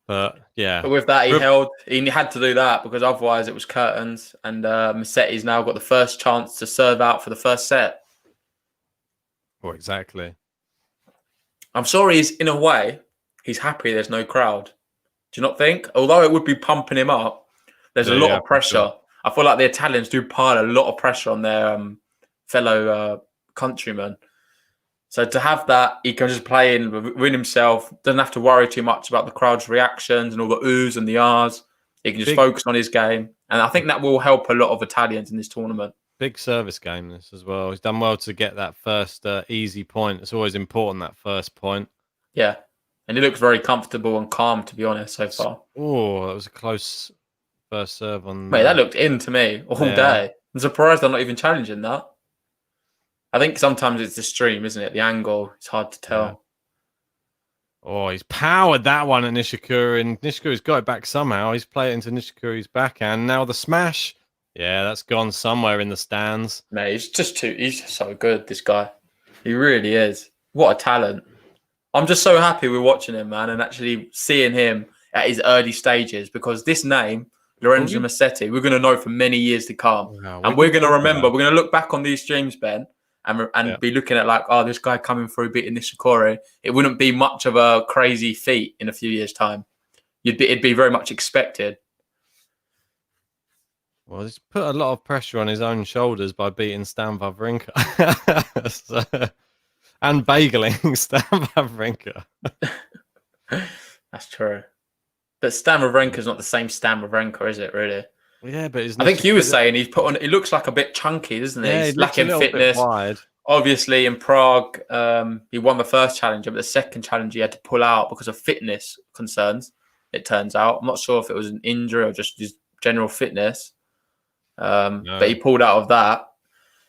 But, yeah. But with that, he had to do that because otherwise it was curtains. And Musetti's now got the first chance to serve out for the first set. Well, exactly. I'm sure in a way, he's happy there's no crowd. Do you not think? Although it would be pumping him up, there's a lot of pressure. Sure. I feel like the Italians do pile a lot of pressure on their fellow countrymen. So to have that, he can just play in, win himself, doesn't have to worry too much about the crowd's reactions and all the oohs and the ahs. He can just focus on his game. And I think that will help a lot of Italians in this tournament. Big service game this as well. He's done well to get that first easy point. It's always important, that first point. Yeah. And he looks very comfortable and calm, to be honest, so far. Oh, that was a close first serve on... Mate, that looked in to me all day. I'm surprised I'm not even challenging that. I think sometimes it's the stream, isn't it? The angle. It's hard to tell. Yeah. Oh, he's powered that one at Nishikori. And Nishikori's got it back somehow. He's played it into Nishikori's backhand. Now the smash. Yeah, that's gone somewhere in the stands. Mate, he's just so good, this guy. He really is. What a talent. I'm just so happy we're watching him, man, and actually seeing him at his early stages because this name, Lorenzo Musetti, we're going to know for many years to come. Wow, and we're going to remember, we're going to look back on these streams, Ben, and be looking at like, oh, this guy coming through beating Nishikori. It wouldn't be much of a crazy feat in a few years' time. It'd be very much expected. Well, he's put a lot of pressure on his own shoulders by beating Stan Wawrinka. And bageling Stan Wawrinka. That's true. But Stan Wawrinka's not the same Stan Wawrinka, is it, really? Yeah, but I think you were saying he's put on. He looks like a bit chunky, doesn't he? Yeah, he's lacking fitness. Obviously, in Prague, he won the first challenger, but the second challenge he had to pull out because of fitness concerns. It turns out. I'm not sure if it was an injury or just his general fitness. But he pulled out of that,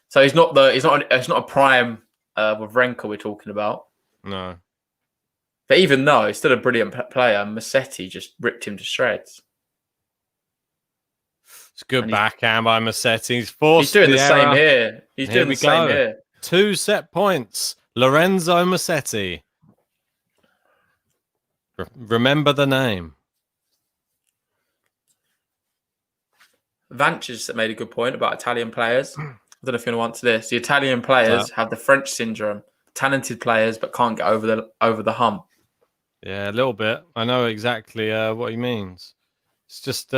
so he's not a prime Wawrinka we're talking about. No, but even though he's still a brilliant player, Musetti just ripped him to shreds. It's good backhand by Musetti. He's forced. He's doing the same here. He's doing the same here. 2 set points. Lorenzo Musetti. Remember the name. Vance just made a good point about Italian players. I don't know if you want to answer this. The Italian players have the French syndrome. Talented players, but can't get over the hump. Yeah, a little bit. I know exactly what he means. It's just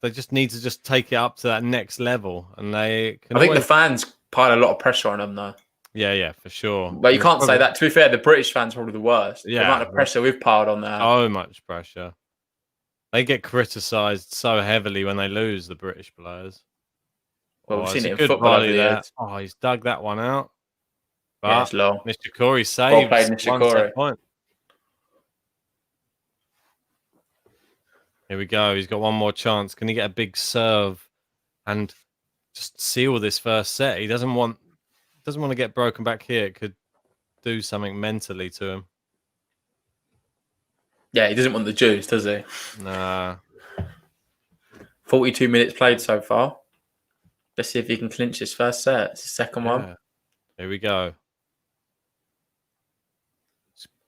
they just need to just take it up to that next level, and they can. I think the fans pile a lot of pressure on them, though. Yeah, for sure. But you can't say that. To be fair, the British fans are probably the worst. Yeah, the amount of pressure we've piled on there. So much pressure. They get criticised so heavily when they lose, the British players. Well, we've seen it in football over the years. Oh, he's dug that one out. But yeah, it's low. Nishikori saves. Well played, Nishikori. Point. Here we go. He's got one more chance. Can he get a big serve and just seal this first set? He doesn't want to get broken back here. It could do something mentally to him. Yeah, he doesn't want the juice, does he? Nah. 42 minutes played so far. Let's see if he can clinch his first set. It's his second one. Here we go.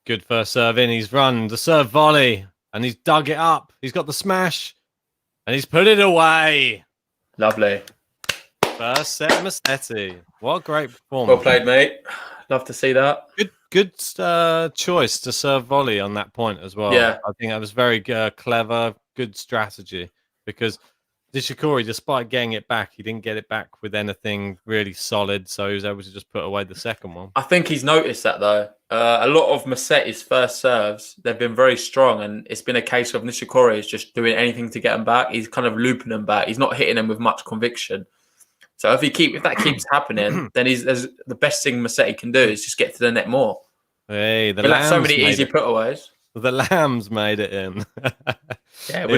Good first serve in. He's run the serve volley and he's dug it up. He's got the smash and he's put it away. Lovely. First set, Musetti. What a great Well performance. played, mate. Love to see that. Good choice to serve volley on that point as well. Yeah. I think that was very clever, good strategy, because Nishikori, despite getting it back, he didn't get it back with anything really solid, so he was able to just put away the second one. I think he's noticed that, though. A lot of Musetti's first serves, they've been very strong, and it's been a case of Nishikori is just doing anything to get them back. He's kind of looping them back. He's not hitting them with much conviction. So if that keeps happening, then there's the best thing Musetti can do is just get to the net more. Hey, the He'll have Lambs so many made easy it. putaways. The Lambs made it in. Yeah, it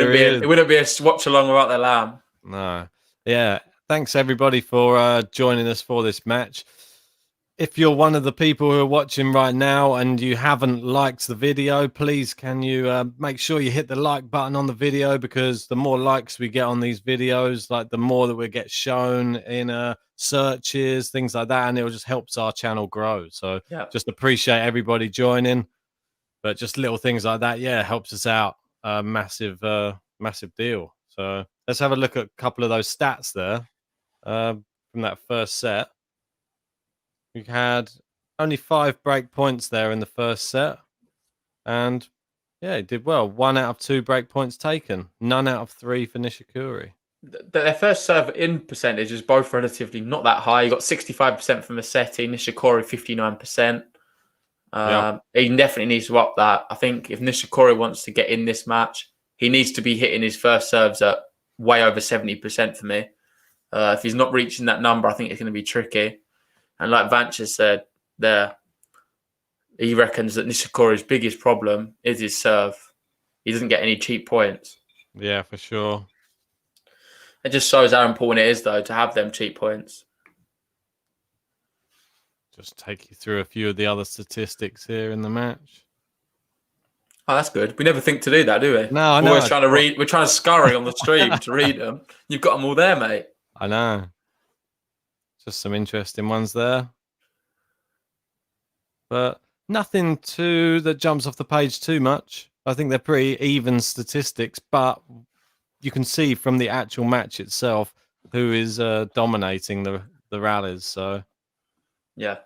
wouldn't be a watch along without the lamb. No. Yeah. Thanks everybody for joining us for this match. If you're one of the people who are watching right now and you haven't liked the video, please can you make sure you hit the like button on the video, because the more likes we get on these videos, like the more that we get shown in searches, things like that, and it just helps our channel grow. So just appreciate everybody joining, but just little things like that, helps us out. Massive deal. So let's have a look at a couple of those stats there from that first set. We had only 5 break points there in the first set, and it did well. 1 out of 2 break points taken, none out of 3 for Nishikori. Their first serve in percentage is both relatively not that high. You got 65% from Musetti, Nishikori 59%. He definitely needs to up that. I think if Nishikori wants to get in this match, he needs to be hitting his first serves at way over 70% for me. If he's not reaching that number, I think it's going to be tricky. And like Vance said there, he reckons that Nishikori's biggest problem is his serve. He doesn't get any cheap points. Yeah, for sure. It just shows how important it is, though, to have them cheap points. Just take you through a few of the other statistics here in the match. Oh, that's good. We never think to do that, do we? No, I know. We're always trying to read. We're trying to scurry on the stream to read them. You've got them all there, mate. I know. Just some interesting ones there. But nothing that jumps off the page too much. I think they're pretty even statistics, but you can see from the actual match itself who is dominating the rallies. So, yeah,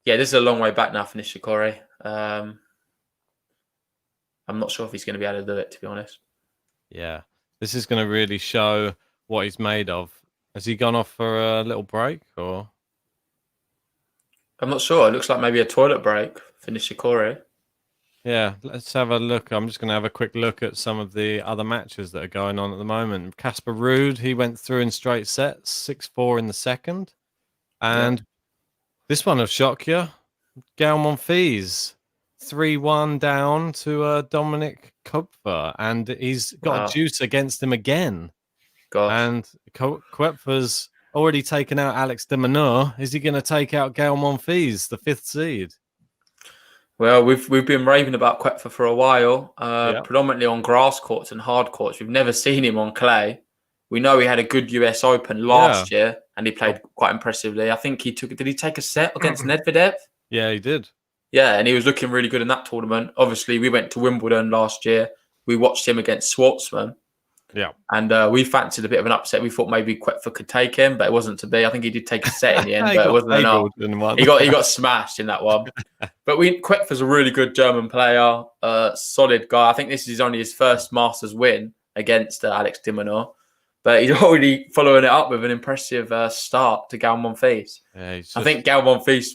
this is a long way back now for Nishikori. I'm not sure if he's going to be able to do it, to be honest. Yeah, this is going to really show what he's made of. Has he gone off for a little break, or? I'm not sure. It looks like maybe a toilet break for Nishikori. Yeah, let's have a look. I'm just going to have a quick look at some of the other matches that are going on at the moment. Casper Ruud, he went through in straight sets, 6-4 in the second. And this one will shock you. Gael Monfils, 3-1 down to Dominic Kopfer. And he's got a juice against him again. Gosh. And Kopfer's already taken out Alex de Minaur. Is he going to take out Gael Monfils, the 5th seed? Well, we've been raving about Kopfer for a while, predominantly on grass courts and hard courts. We've never seen him on clay. We know he had a good US Open last year, and he played quite impressively. I think did he take a set against Medvedev? Yeah, he did. Yeah, and he was looking really good in that tournament. Obviously, we went to Wimbledon last year. We watched him against Schwartzman. Yeah. And we fancied a bit of an upset. We thought maybe Kopfer could take him, but it wasn't to be. I think he did take a set in the end, but it wasn't enough. He got smashed in that one. But Kopfer's a really good German player, solid guy. I think this is only his first Masters win against Alex de Minaur. But he's already following it up with an impressive start to Gael Monfils. Yeah, I think Gael Monfils,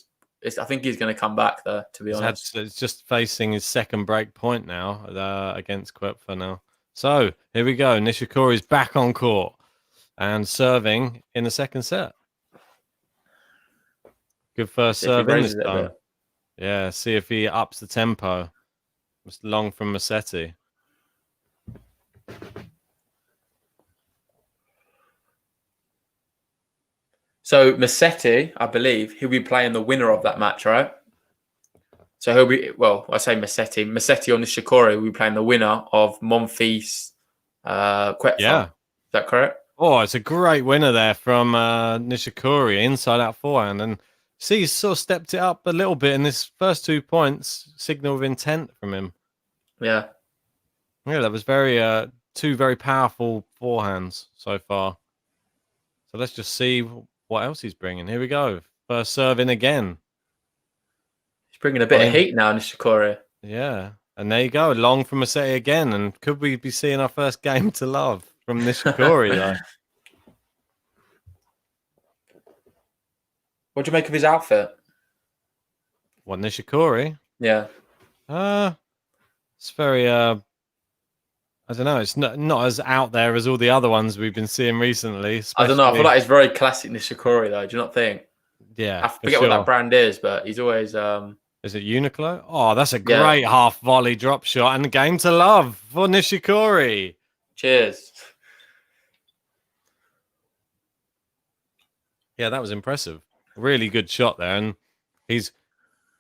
I think he's going to come back, though, to be honest. It's just facing his second break point now against Kopfer now. So here we go. Nishikori's back on court and serving in the second set. Good first serve in this time. Yeah, see if he ups the tempo. It's long from Musetti. So Musetti, I believe, he'll be playing the winner of that match, right? So he'll be, I say Musetti or Nishikori will be playing the winner of Monfils, Kopfer. Yeah. Is that correct? Oh, it's a great winner there from Nishikori, inside out forehand. And see, he's sort of stepped it up a little bit in this first 2 points, signal of intent from him. Yeah. Yeah, that was two very powerful forehands so far. So let's just see what else he's bringing. Here we go. First serve in again. He's bringing a bit of heat now, Nishikori. Yeah. And there you go. Long from Musetti again. And could we be seeing our first game to love from Nishikori, though? What do you make of his outfit? What, Nishikori? Yeah. It's very I don't know. It's not as out there as all the other ones we've been seeing recently. I don't know. I feel like it's very classic Nishikori, though. Do you not think? Yeah, I forget what that brand is, but he's always. Is it Uniqlo? Oh, that's a great half volley drop shot and game to love for Nishikori. Cheers. Yeah, that was impressive. Really good shot there, and he's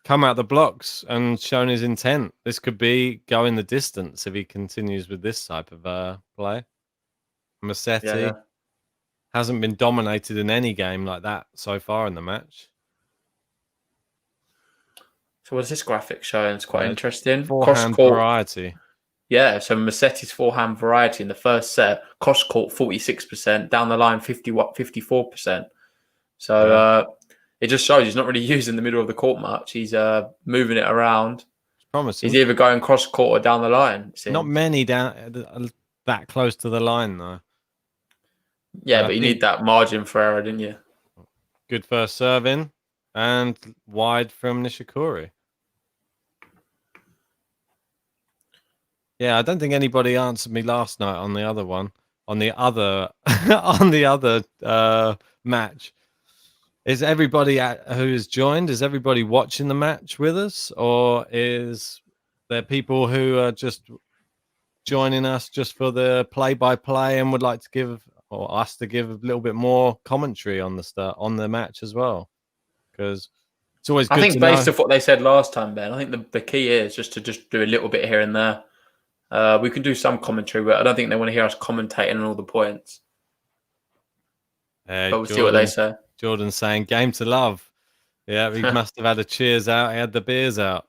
come out the blocks and shown his intent. This could be going the distance if he continues with this type of play. Musetti hasn't been dominated in any game like that so far in the match. So what is this graphic showing? It's quite interesting. Forehand variety. Yeah, so Musetti's forehand variety in the first set, cross court 46%, down the line 54%. So it just shows he's not really using the middle of the court much. He's moving it around. It's promising. He's either going cross court or down the line. Not many down that close to the line though. Yeah, but you need that margin for error, didn't you? Good first serve in and wide from Nishikori. Yeah, I don't think anybody answered me last night on the other one. On the other on the other match. Is everybody who has joined, is everybody watching the match with us? Or is there people who are just joining us just for the play-by-play and would like to give, or us to give a little bit more commentary on the match as well? Because it's always good I think to based know. off what they said last time, Ben, I think the key is just to do a little bit here and there. We can do some commentary, but I don't think they want to hear us commentating on all the points. But we'll see what they say. Jordan's saying, game to love. Yeah, he must have had a cheers out. He had the beers out.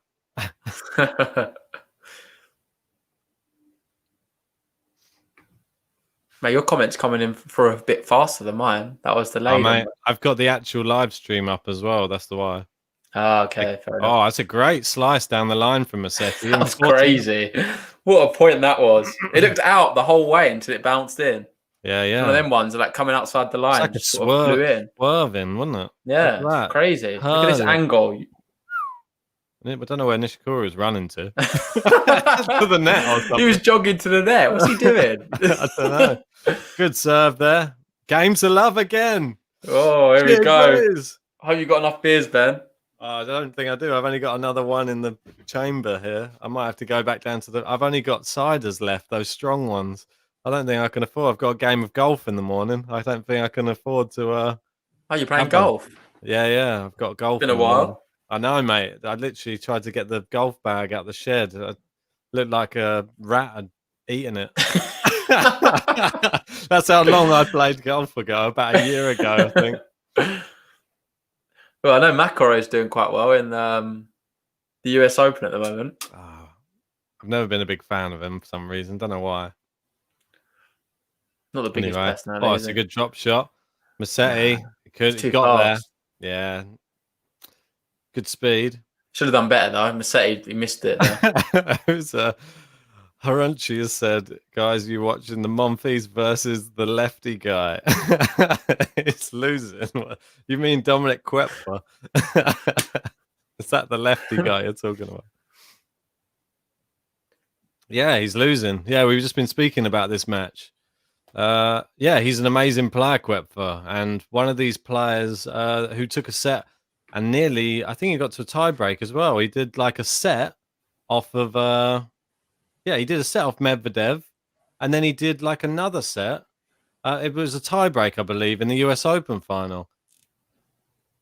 Mate, your comments coming in for a bit faster than mine. That was delayed. Mate, I've got the actual live stream up as well. That's the why. Oh, okay, fair enough. Oh, that's a great slice down the line from Musetti. That was crazy. What a point that was. It looked out the whole way until it bounced in. Yeah, yeah. One of them ones are like coming outside the line. It's like just sort of flew in. Swerving, wasn't it? Yeah, it's crazy. Look at this angle. I don't know where Nishikori was running to. To the net or something. He was jogging to the net. What's he doing? I don't know. Good serve there. Game to love again. Oh, here we go. Boys. I hope you got enough beers, Ben. I don't think I do. I've only got another one in the chamber here. I might have to go back down to I've only got ciders left, those strong ones. I don't think I can afford. I've got a game of golf in the morning. I don't think I can afford to. Oh, you're playing golf? Yeah. I've got golf. It's been a while. I know, mate. I literally tried to get the golf bag out the shed. I looked like a rat had eaten it. That's how long I played golf ago. About a year ago, I think. Well, I know McIlroy's doing quite well in the US Open at the moment. Oh, I've never been a big fan of him for some reason. Don't know why. Not the biggest personality. Oh, it's a good drop shot. Musetti he got fast there. Yeah. Good speed. Should have done better though. Musetti, he missed it. It was Harunchi has said, guys, you watching the Monfils versus the lefty guy. It's losing. You mean Dominic Quepfer? Is that the lefty guy you're talking about? Yeah, he's losing. Yeah, we've just been speaking about this match. Yeah, he's an amazing player, Quepfer, and one of these players who took a set and nearly, I think he got to a tiebreak as well. He did like a set off of, he did a set off Medvedev, and then he did like another set. It was a tiebreak, I believe, in the US Open final.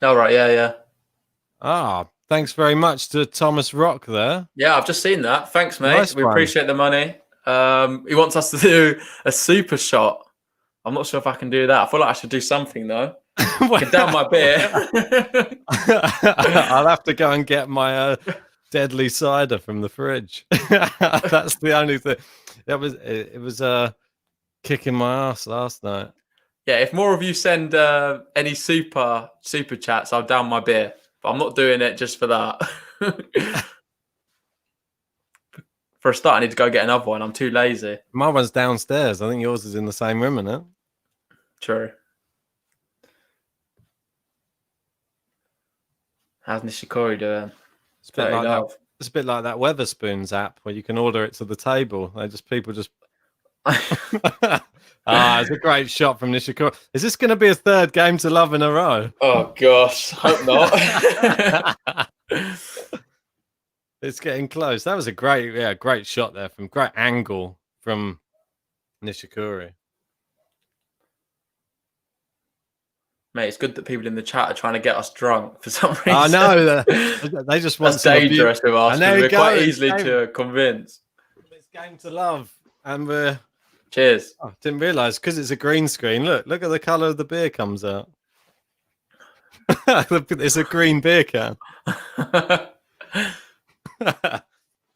Oh, right, yeah. Ah, thanks very much to Thomas Rock there. Yeah, I've just seen that. Thanks, mate. Nice we one. appreciate the money. He wants us to do a super shot. I'm not sure if I can do that. I feel like I should do something, though. Get down my beer. I'll have to go and get my deadly cider from the fridge. That's the only thing. It was kicking my ass last night. Yeah, if more of you send any super chats, I'll down my beer. But I'm not doing it just for that. For a start, I need to go get another one. I'm too lazy. My one's downstairs. I think yours is in the same room, isn't it? True. How's Nishikori doing? It's a bit like that Weatherspoons app where you can order it to the table. People just. It's a great shot from Nishikori. Is this going to be a third game to love in a row? Oh gosh, hope not. It's getting close. That was a great shot there from great angle from Nishikori. Mate, it's good that people in the chat are trying to get us drunk for some reason. I know. They just want That's dangerous with us. We're quite easily to convince. It's game to love. And we're... Cheers. Oh, didn't realise, because it's a green screen. Look at the colour of the beer comes out. It's a green beer can.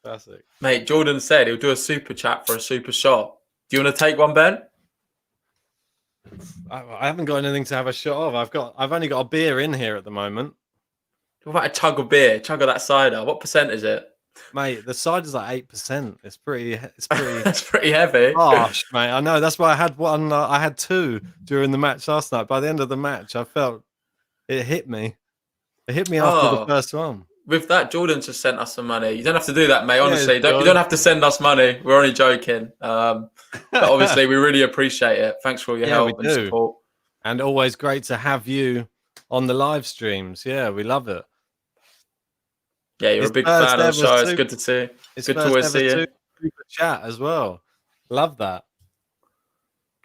Classic. Mate, Jordan said he'll do a super chat for a super shot. Do you want to take one, Ben? I haven't got anything to have a shot of. I've only got a beer in here at the moment. What about a chug of beer? Chug of that cider. What percent is it? Mate, the cider's like 8%. It's pretty. That's pretty heavy. Harsh, mate. I know. That's why I had one. I had two during the match last night. By the end of the match, I felt it hit me. It hit me after the first one. With that, Jordan just sent us some money. You don't have to do that, mate. Honestly, you don't have to send us money. We're only joking. But obviously, we really appreciate it. Thanks for all your help and support. And always great to have you on the live streams. Yeah, we love it. Yeah, you're a big fan of the show. It's good to see. It's good to always see you. Super chat as well. Love that.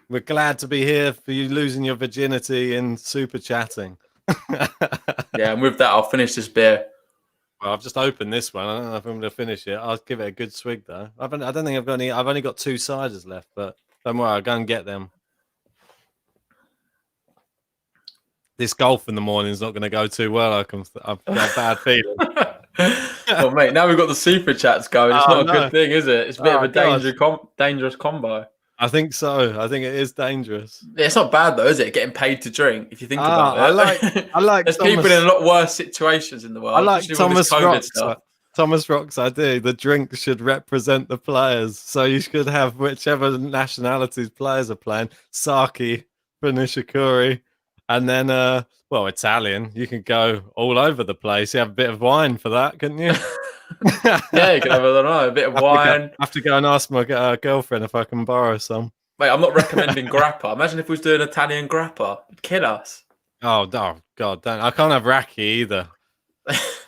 We're glad to be here for you losing your virginity in super chatting. Yeah, and with that, I'll finish this beer. Well, I've just opened this one. I don't know if I'm going to finish it. I'll give it a good swig though. I don't think I've got any. I've only got 2 ciders left, but don't worry, I'll go and get them. This golf in the morning is not going to go too well. I've got a bad feeling. Well, mate, now we've got the super chats going. It's not a good thing, is it? It's a bit of a dangerous combo. I think so. I think it is dangerous. Yeah, it's not bad though, is it? Getting paid to drink. If you think about it, I like. There's people in a lot worse situations in the world. I like Thomas Rock's idea. The drink should represent the players, so you should have whichever nationalities players are playing. Sake for Nishikori, and then Italian. You can go all over the place. You have a bit of wine for that, couldn't you? Yeah, you can have a bit of wine. I have to go and ask my girlfriend if I can borrow some. Mate, I'm not recommending grappa. Imagine if we was doing Italian grappa. It'd kill us. Oh, God, don't. I can't have raki either.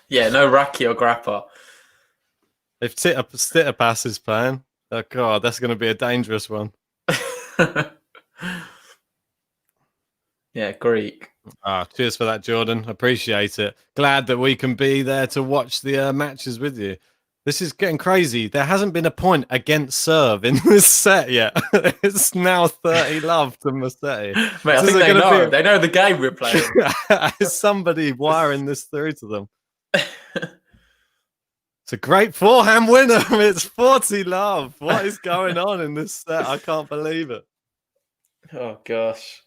Yeah, no raki or grappa. If Tsitsipas is playing, oh, God, that's going to be a dangerous one. Yeah, Greek. Cheers for that, Jordan. Appreciate it. Glad that we can be there to watch the matches with you. This is getting crazy. There hasn't been a point against serve in this set yet. It's now 30 love to Musetti. Mate, I think they know. They know the game we're playing. Is somebody wiring this through to them? It's a great forehand winner. It's 40 love. What is going on in this set? I can't believe it. Oh, gosh.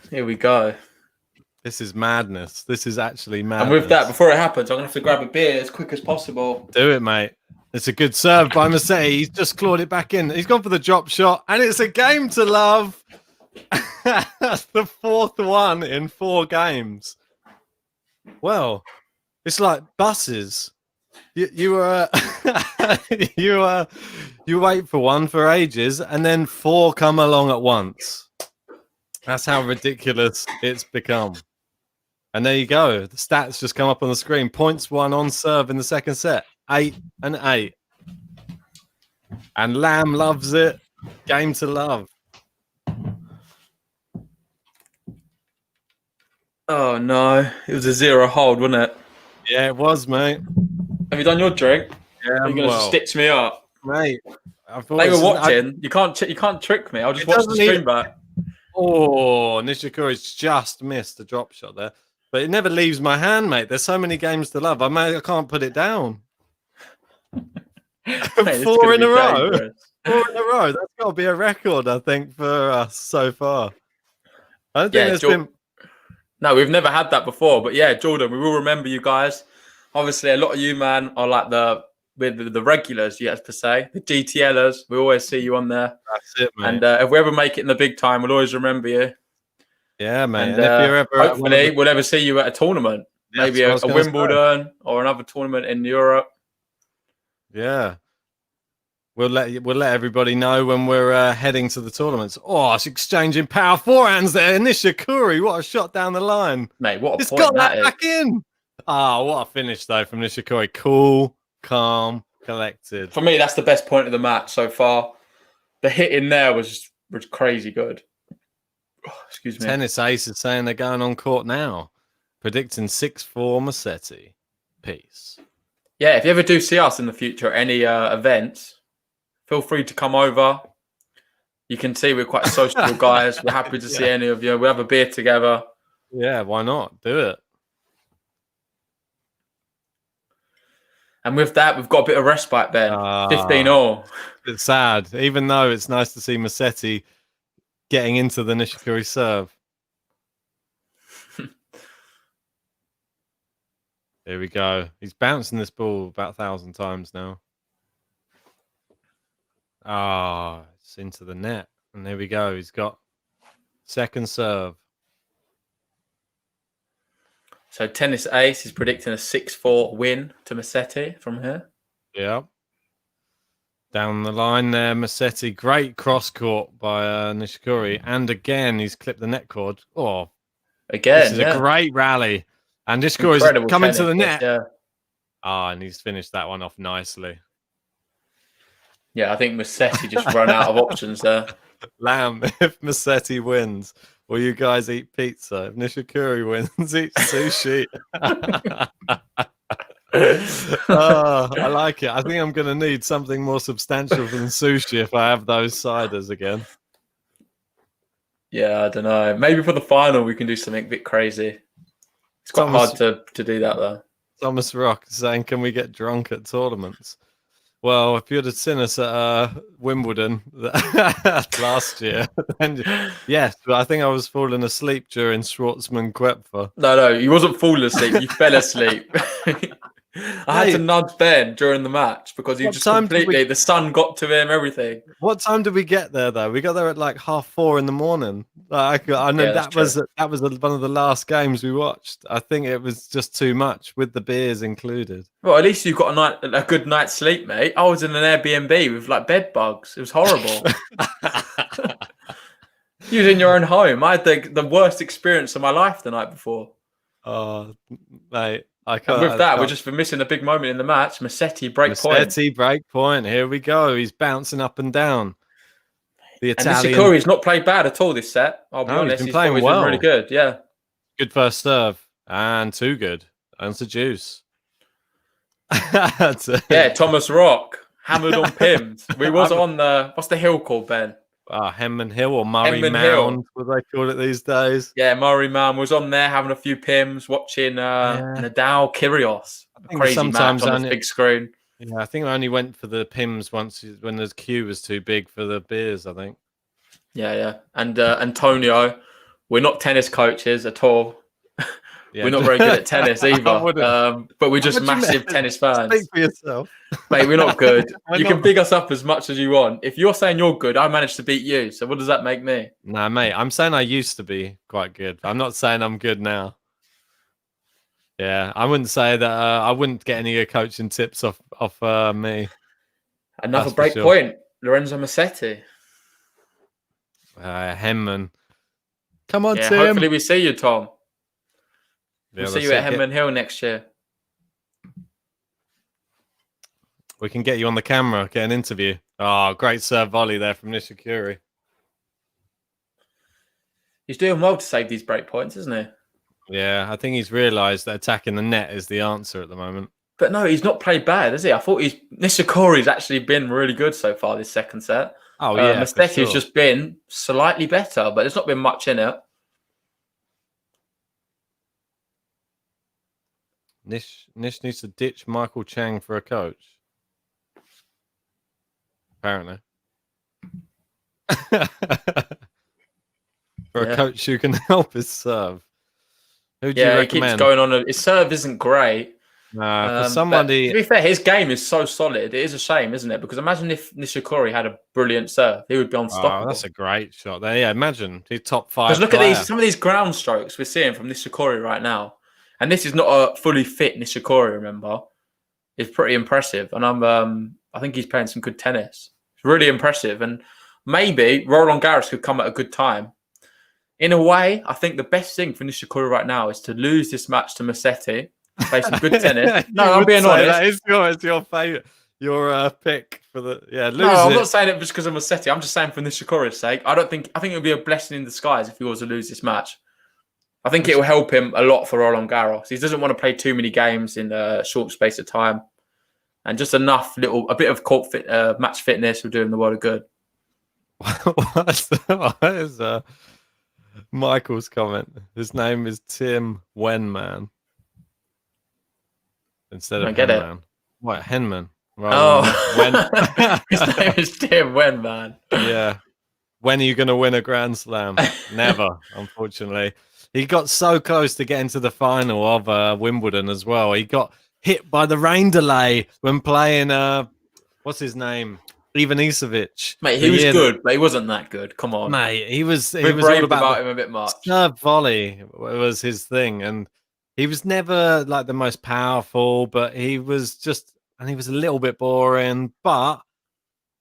Here we go. This is madness. This is actually madness. And with that, before it happens, I'm going to have to grab a beer as quick as possible. Do it, mate. It's a good serve by Musetti. He's just clawed it back in. He's gone for the drop shot, and it's a game to love. That's the 4th one in 4 games. Well, it's like buses. You wait for one for ages, and then 4 come along at once. That's how ridiculous it's become. And there you go. The stats just come up on the screen. Points won on serve in the second set. 8 and 8. And Lamb loves it. Game to love. Oh, no. It was a 0 hold, wasn't it? Yeah, it was, mate. Have you done your drink? Yeah, Are you going to stitch me up? Mate. They were watching. You can't trick me. I'll just watch the stream back. Oh, Nishikori's just missed the drop shot there. But it never leaves my hand, mate. There's so many games to love. I can't put it down. Mate, 4 in a row. 4 in a row. That's got to be a record, I think, for us so far. I don't think Yeah, there's been. No, we've never had that before. But yeah, Jordan, we will remember you guys. Obviously, a lot of you, man, are like the regulars, yes, per se, the GTLers. We always see you on there. That's it, mate. And if we ever make it in the big time, we'll always remember you. Yeah, mate. And if you're ever at one of hopefully, we'll ever see you at a tournament, maybe a Wimbledon or another tournament in Europe. Yeah. We'll let everybody know when we're heading to the tournaments. Oh, it's exchanging power forehands there. Nishikori, what a shot down the line. Mate, what a It's point got that that back in. Ah, what a finish, though, from Nishikori. Cool, calm, collected. For me, that's the best point of the match so far. The hit in there was crazy good. Oh, excuse me. Tennis Ace is saying they're going on court now. Predicting 6-4 Musetti. Peace. Yeah, if you ever do see us in the future at any events, feel free to come over. You can see we're quite sociable guys. We're happy to see any of you. We'll have a beer together. Yeah, why not? Do it. And with that, we've got a bit of respite, Ben. 15-all. It's sad, even though it's nice to see Musetti getting into the Nishikori serve. Here we go. He's bouncing this ball about 1,000 times now. It's into the net. And there we go. He's got second serve. So Tennis Ace is predicting a 6-4 win to Musetti from here. Yeah. Down the line there, Musetti. Great cross court by Nishikori. And again, he's clipped the net cord. Oh, again. This is a great rally. And Nishikori's coming to the net. Yeah. And he's finished that one off nicely. Yeah, I think Musetti just run out of options there. Lamb, if Musetti wins, will you guys eat pizza? If Nishikori wins, eat sushi. I like it. I think I'm going to need something more substantial than sushi if I have those ciders again. Yeah, I don't know. Maybe for the final we can do something a bit crazy. It's quite hard to do that, though. Thomas Rock saying, can we get drunk at tournaments? Well, if you'd have seen us at Wimbledon last year, then yes, but I think I was falling asleep during Schwartzman Quepfer. No, you wasn't falling asleep. You fell asleep. I had to nudge Ben during the match because he just completely, the sun got to him, everything. What time did we get there, though? We got there at like 4:30 in the morning. Like, I know that was one of the last games we watched. I think it was just too much with the beers included. Well, at least you got a good night's sleep, mate. I was in an Airbnb with like bed bugs. It was horrible. You was in your own home. I had the worst experience of my life the night before. Oh, mate. And with that, we're just missing a big moment in the match. Musetti break point. Musetti break point. Here we go. He's bouncing up and down. The Italian. And Nishikori's not played bad at all this set. I'll be honest. He's been really good. Yeah. Good first serve. And too good. And to juice. Yeah, Thomas Rock. Hammered on Pims. We was on the... What's the hill called, Ben? Hemman Hill or Murray Mound, what they call it these days. Yeah, Murray Mound was on there having a few Pims, watching Nadal Kyrgios. Crazy match on this big screen. Yeah, I think I only went for the Pims once when the queue was too big for the beers, I think. Yeah. And Antonio, we're not tennis coaches at all. Yeah. We're not very good at tennis either. But we're just massive tennis fans. Speak for yourself. Mate, we're not good. You can big us up as much as you want. If you're saying you're good, I managed to beat you. So what does that make me? Nah, mate, I'm saying I used to be quite good. I'm not saying I'm good now. Yeah, I wouldn't say that. I wouldn't get any coaching tips off me. Another break point. Lorenzo Musetti. Hemman. Come on, Tim. Hopefully we see you, Tom. We'll see you at Hemman Hill next year. We can get you on the camera, get an interview. Oh, great serve volley there from Nishikori. He's doing well to save these break points, isn't he? Yeah, I think he's realised that attacking the net is the answer at the moment. But no, he's not played bad, has he? I thought Nishikori's actually been really good so far this second set. Oh, yeah. Mustetti's just been slightly better, but there's not been much in it. Nish needs to ditch Michael Chang for a coach. Apparently. for a coach who can help his serve. Who do you Yeah, he keeps recommend? going on. His serve isn't great. For But somebody, to be fair, his game is so solid. It is a shame, isn't it? Because imagine if Nishikori had a brilliant serve, he would be unstoppable. that's a great shot there. Yeah, imagine he's top 5 Because look player. at some of these ground strokes we're seeing from Nishikori right now, and this is not a fully fit Nishikori. Remember, it's pretty impressive, and I think he's playing some good tennis. It's really impressive, and maybe Roland Garros could come at a good time. In a way, I think the best thing for Nishikori right now is to lose this match to Musetti, play some good tennis. No, I'm being honest. It's your favorite, your pick for the lose No, I'm it. not saying it just because of Musetti. I'm just saying for Nishikori's sake. I think it would be a blessing in disguise if he was to lose this match. I think it will help him a lot for Roland Garros. He doesn't want to play too many games in a short space of time, and just a bit of match fitness will do him the world of good. What is Michael's comment? His name is Tim Wenman instead of Henman. What, Henman? His name is Tim Wenman. Yeah. When are you going to win a Grand Slam? Never, unfortunately. He got so close to getting to the final of Wimbledon as well. He got hit by the rain delay when playing, what's his name? Ivan Isavic. Mate, he was good, but he wasn't that good. Come on. Mate, he was all about him a bit much. Serve volley was his thing. And he was never like the most powerful, but he was a little bit boring, but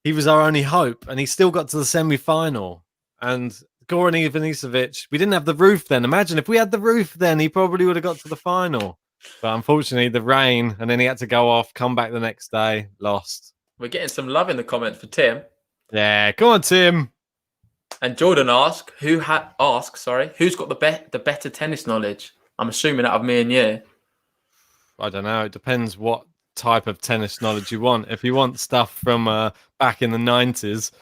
he was our only hope. And he still got to the semi-final. And Goran Ivanisevic, we didn't have the roof then. Imagine if we had the roof then, he probably would have got to the final. But unfortunately, the rain, and then he had to go off, come back the next day, lost. We're getting some love in the comments for Tim. Yeah, come on, Tim. And Jordan asks, who's got the better tennis knowledge? I'm assuming out of me and you. I don't know. It depends what type of tennis knowledge you want. If you want stuff from back in the 90s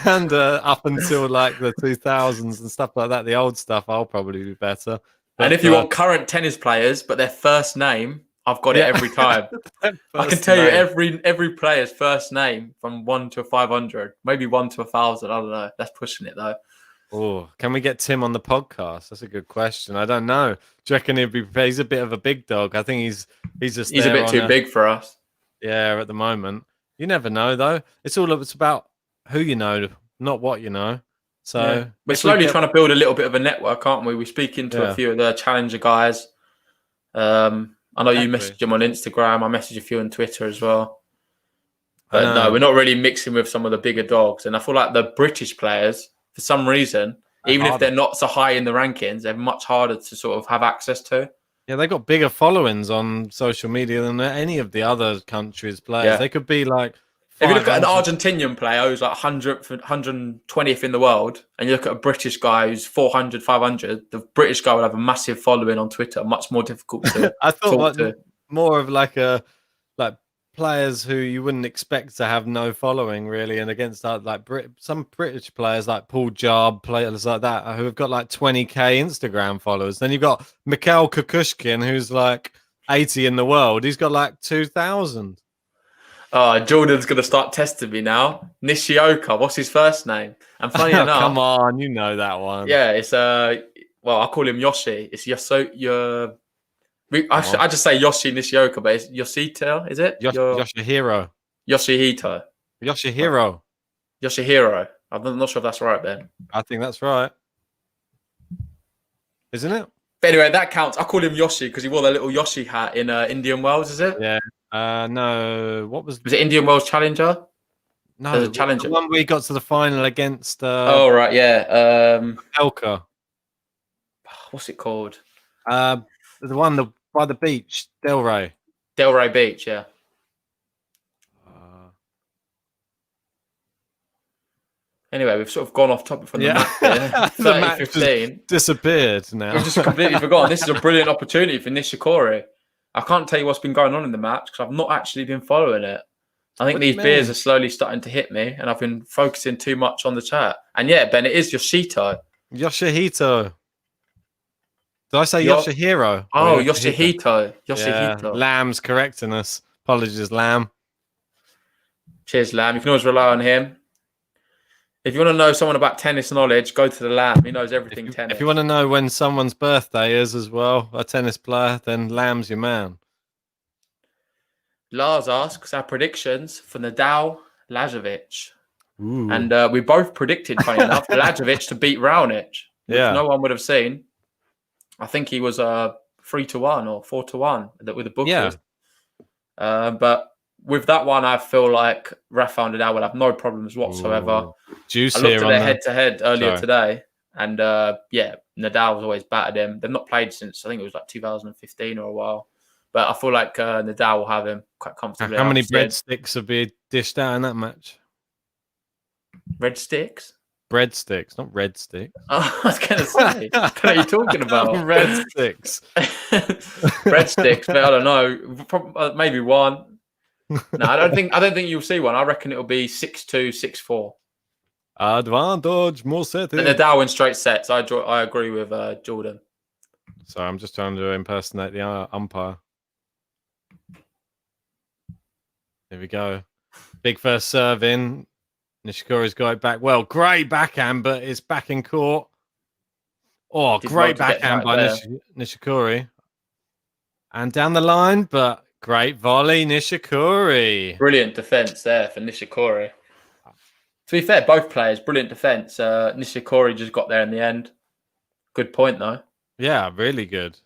and up until like the 2000s and stuff like that, the old stuff, I'll probably be better. But, and if you want current tennis players, but their first name, I've got it every time. I can tell you every player's first name from 1 to 500, maybe 1 to 1,000. I don't know. That's pushing it though. Oh, can we get Tim on the podcast? That's a good question. I don't know. Do you reckon he's a bit of a big dog? I think he's a bit too big for us. Yeah, at the moment. You never know though. It's about who you know, not what you know. So we're slowly trying to build a little bit of a network, aren't we? We speak into a few of the challenger guys. I know you message them on Instagram. I message a few on Twitter as well. But no, we're not really mixing with some of the bigger dogs. And I feel like the British players, for some reason, even if they're not so high in the rankings, they're much harder to sort of have access to. Yeah, they got bigger followings on social media than any of the other countries' players. Yeah. They could be like... If you look at an Argentinian player who's like 120th in the world, and you look at a British guy who's 400, 500, the British guy will have a massive following on Twitter, much more difficult to I thought more of like players who you wouldn't expect to have no following really, and against some British players like Paul Jarb, players like that who have got like 20k Instagram followers. Then you've got Mikhail Kukushkin, who's like 80 in the world. He's got like 2,000. Oh, Jordan's going to start testing me now. Nishioka, what's his first name? And funny enough... Come on, you know that one. Yeah, it's... I call him Yoshi. It's I just say Yoshi Nishioka, but it's Yoshito, is it? Yoshihiro. Yoshihito. Yoshihiro. I'm not sure if that's right, Ben. I think that's right. Isn't it? But anyway, that counts. I call him Yoshi because he wore the little Yoshi hat in Indian Wells, is it? Yeah. No. What was it? Indian Wells Challenger? No, the Challenger. The one where he got to the final against. Oh right, yeah. Elka. What's it called? The one by the beach, Delray Beach, yeah. Anyway, we've sort of gone off topic from the map here. 30-15. Disappeared now. We've just completely forgotten. This is a brilliant opportunity for Nishikori. I can't tell you what's been going on in the match because I've not actually been following it. I think these beers are slowly starting to hit me, and I've been focusing too much on the chat. And yeah, Ben, it is Yoshihito. Yoshihito. Did I say Yoshihiro? Oh, Yoshihito. Yoshihito. Yeah, Lamb's correcting us. Apologies, Lamb. Cheers, Lamb. You can always rely on him. If you want to know someone about tennis knowledge, go to the Lamb. He knows everything tennis. If you want to know when someone's birthday is as well, a tennis player, then Lamb's your man. Lars asks our predictions for Nadal, Lajovic. Ooh. And we both predicted, funny enough, Lajovic to beat Raonic, which no one would have seen. I think he was 3-1 or 4-1 with the bookies. Yeah. But with that one, I feel like Rafael Nadal will have no problems whatsoever. Juice I looked here at their head-to-head earlier today, and Nadal's always battered him. They've not played since, I think it was like 2015 or a while. But I feel like Nadal will have him quite comfortably. How many breadsticks have been dished out in that match? Red sticks? Breadsticks, not red sticks. Oh, I was going to say, what are you talking about? Red sticks. Breadsticks, but I don't know. Maybe one. No, I don't think you'll see one. I reckon it'll be 6-2, 6-4. Advantage, Musetti. And Nadal in straight sets. I agree with Jordan. Sorry, I'm just trying to impersonate the umpire. Here we go. Big first serve in. Nishikori's got it back. Well, great backhand, but it's back in court. Oh, great backhand by Nishikori. And down the line, but great volley, Nishikori. Brilliant defense there for Nishikori. To be fair, both players, brilliant defense. Nishikori just got there in the end. Good point, though. Yeah, really good.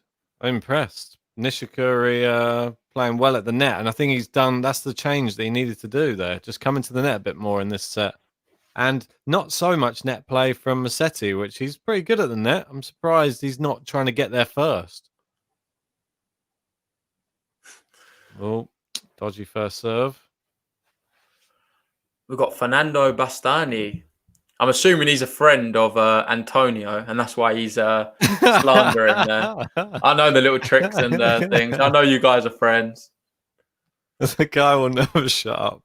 I'm impressed. Nishikori playing well at the net, and I think he's done. That's the change that he needed to do there. Just come into the net a bit more in this set, and not so much net play from Musetti, which he's pretty good at the net. I'm surprised he's not trying to get there first. Oh, dodgy first serve. We've got Fernando Bastani. I'm assuming he's a friend of Antonio, and that's why he's slandering there. I know the little tricks and things. I know you guys are friends. The guy will never shut up.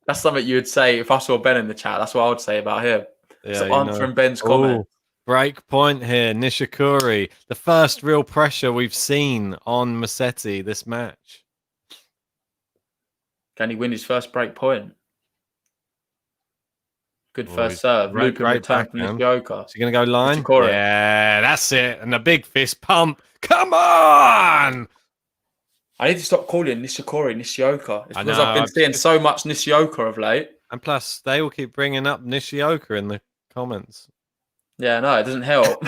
That's something you would say if I saw Ben in the chat. That's what I would say about him. Yeah, so answering Ben's comment. Break point here, Nishikori. The first real pressure we've seen on Musetti this match. Can he win his first break point? Good first serve. Luke return from Nishioka. Is he going to go line? Yeah, that's it. And a big fist pump. Come on! I need to stop calling Nishikori Nishioka. It's because I've been seeing so much Nishioka of late. And plus, they will keep bringing up Nishioka in the comments. Yeah, no, it doesn't help.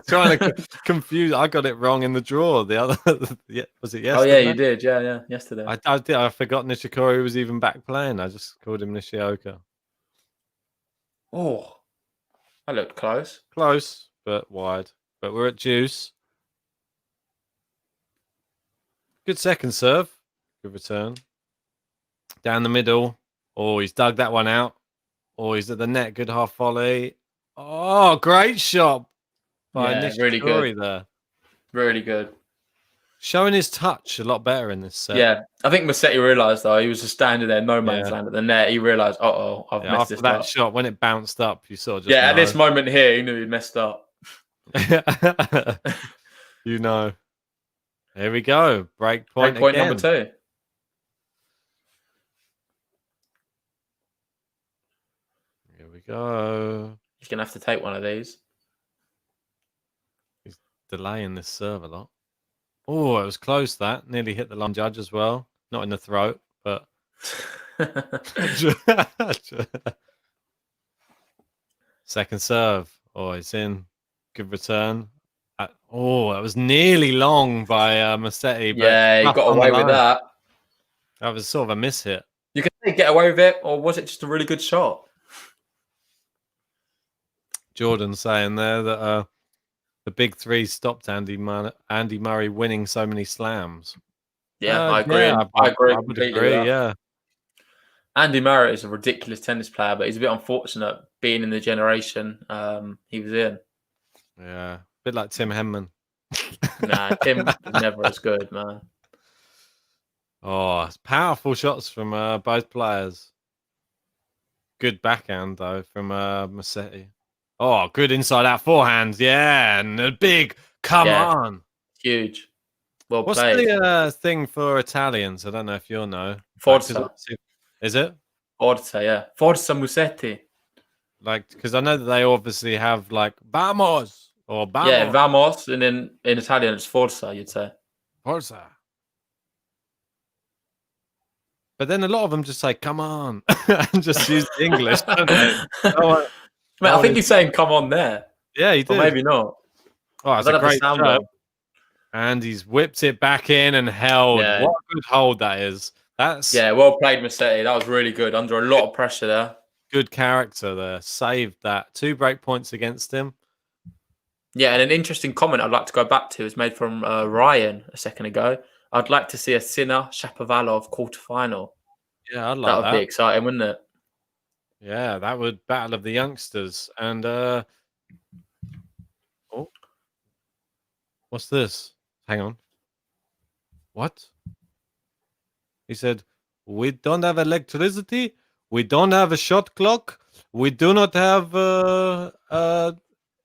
Trying to confuse. I got it wrong in the draw. The other was it yesterday? Oh yeah, you did. Yeah, yesterday. I did. I forgot Nishikori was even back playing. I just called him Nishioka. Oh, I looked close. Close, but wide. But we're at juice. Good second serve. Good return. Down the middle. Oh, he's dug that one out. Oh, he's at the net. Good half volley. Oh, great shot by Nishikori really good there. Really good. Showing his touch a lot better in this set. Yeah, I think Musetti realised, though, he was just standing there, no man's land at the net. He realised, I've messed this up. After that shot, when it bounced up, you sort of just at this moment here, he knew he'd messed up. You know. Here we go. Break point number 2. Here we go. He's going to have to take one of these. He's delaying this serve a lot. Oh, it was close, that. Nearly hit the line judge as well. Not in the throat, but... Second serve. Oh, it's in. Good return. Oh, that was nearly long by Musetti. Yeah, he got away with that. That was sort of a miss hit. You can get away with it, or was it just a really good shot? Jordan saying there that the big three stopped Andy Murray winning so many slams. Yeah, I agree. Yeah, I agree. I would agree, yeah. Andy Murray is a ridiculous tennis player, but he's a bit unfortunate being in the generation he was in. Yeah, a bit like Tim Henman. Nah, Tim was never as good, man. Oh, powerful shots from both players. Good backhand, though, from Musetti. Oh, good inside-out forehand. Yeah, and a big come on. Huge. Well What's played. the thing for Italians? I don't know if you'll know. Forza. Is it? Forza, yeah. Forza Musetti. Like, because I know that they obviously have like "vamos" or Yeah, "vamos," vamos, and then in Italian it's Forza, you'd say. "forza." But then a lot of them just say "come on" and just use the English, don't they? No one, Mate, no I one think is. he's saying come on there, Yeah, he but did. maybe not. Oh, I it's don't a have the great sound show. on. And he's whipped it back in and held. Yeah. What a good hold that is. That's Yeah, well played, Musetti. That was really good. Under a lot of pressure there. good character there. Saved that. 2 break points against him. Yeah, and an interesting comment I'd like to go back to is made from Ryan a second ago. I'd like to see a Sinner Shapovalov quarterfinal. Yeah, I'd That like would be that. exciting, wouldn't it? Yeah, that would battle of the youngsters. And oh, what's this? Hang on. What? He said, "We don't have electricity. We don't have a shot clock. We do not have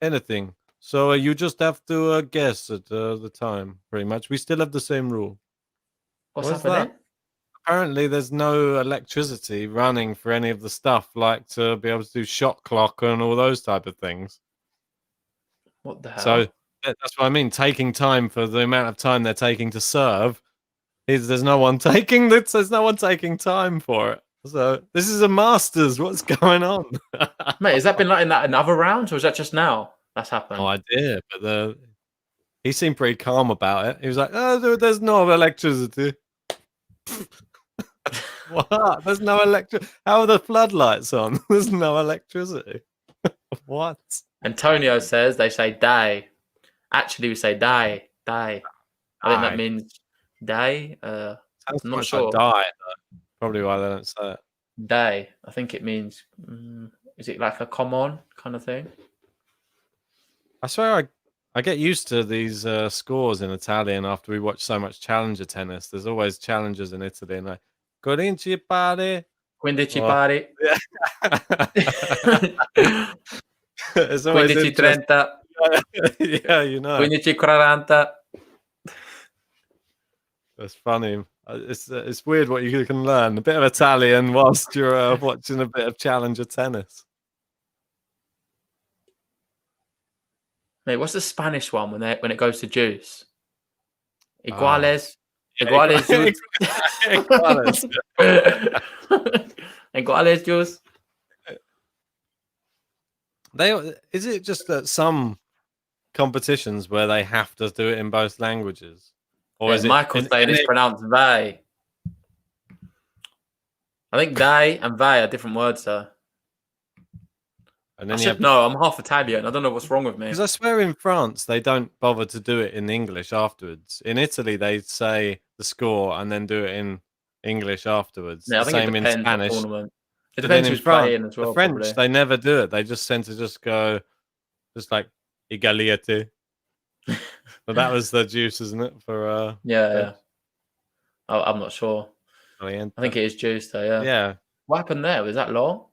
anything. So you just have to guess at the time, pretty much. We still have the same rule." What's What's that? happening? Apparently, there's no electricity running for any of the stuff, like to be able to do shot clock and all those type of things. What the hell? So that's what I mean. Taking time for the amount of time they're taking to serve is there's no one taking this. There's no one taking time for it. So this is a Masters. What's going on? Mate, has that been like in that in other rounds, or is that just now that's happened? No idea, but he seemed pretty calm about it. He was like, "Oh, there's no electricity." What? There's no electric. How are the floodlights on? There's no electricity. What? Antonio says they say day. Actually, we say day. Day. I think that Die. means day. Sounds I'm too not much sure. like die. Though. Probably why they don't say it. Day. I think it means. Is it like a come on kind of thing? I swear I get used to these scores in Italian after we watch so much challenger tennis. There's always challengers in Italy, and like Corinci pare. Quindici Oh, pari. yeah. It's always Quindici interesting. 30. Yeah, you know. Quindici 40. That's funny. It's weird what you can learn. A bit of Italian whilst you're watching a bit of challenger tennis. Mate, what's the Spanish one when it goes to juice? Iguales. Yeah, Iguales juice. Iguales. Iguales juice. Is it just that some competitions where they have to do it in both languages, or Yeah, is it? Michael's saying it's pronounced they. I think they and they are different words, though. And I then should know. I'm half Italian. I don't know what's wrong with me. because I swear in France they don't bother to do it in English afterwards. In Italy they say the score and then do it in English afterwards. Yeah, I The think it same in depends what Spanish. tournament. It But then depends in who's France, playing as well. the French Probably. they never do it. They just tend to just go, just like égalité. But that was the juice, isn't it? For Yeah. I'm not sure. I think it is juice, though. Yeah. Yeah. What happened there? Was that long?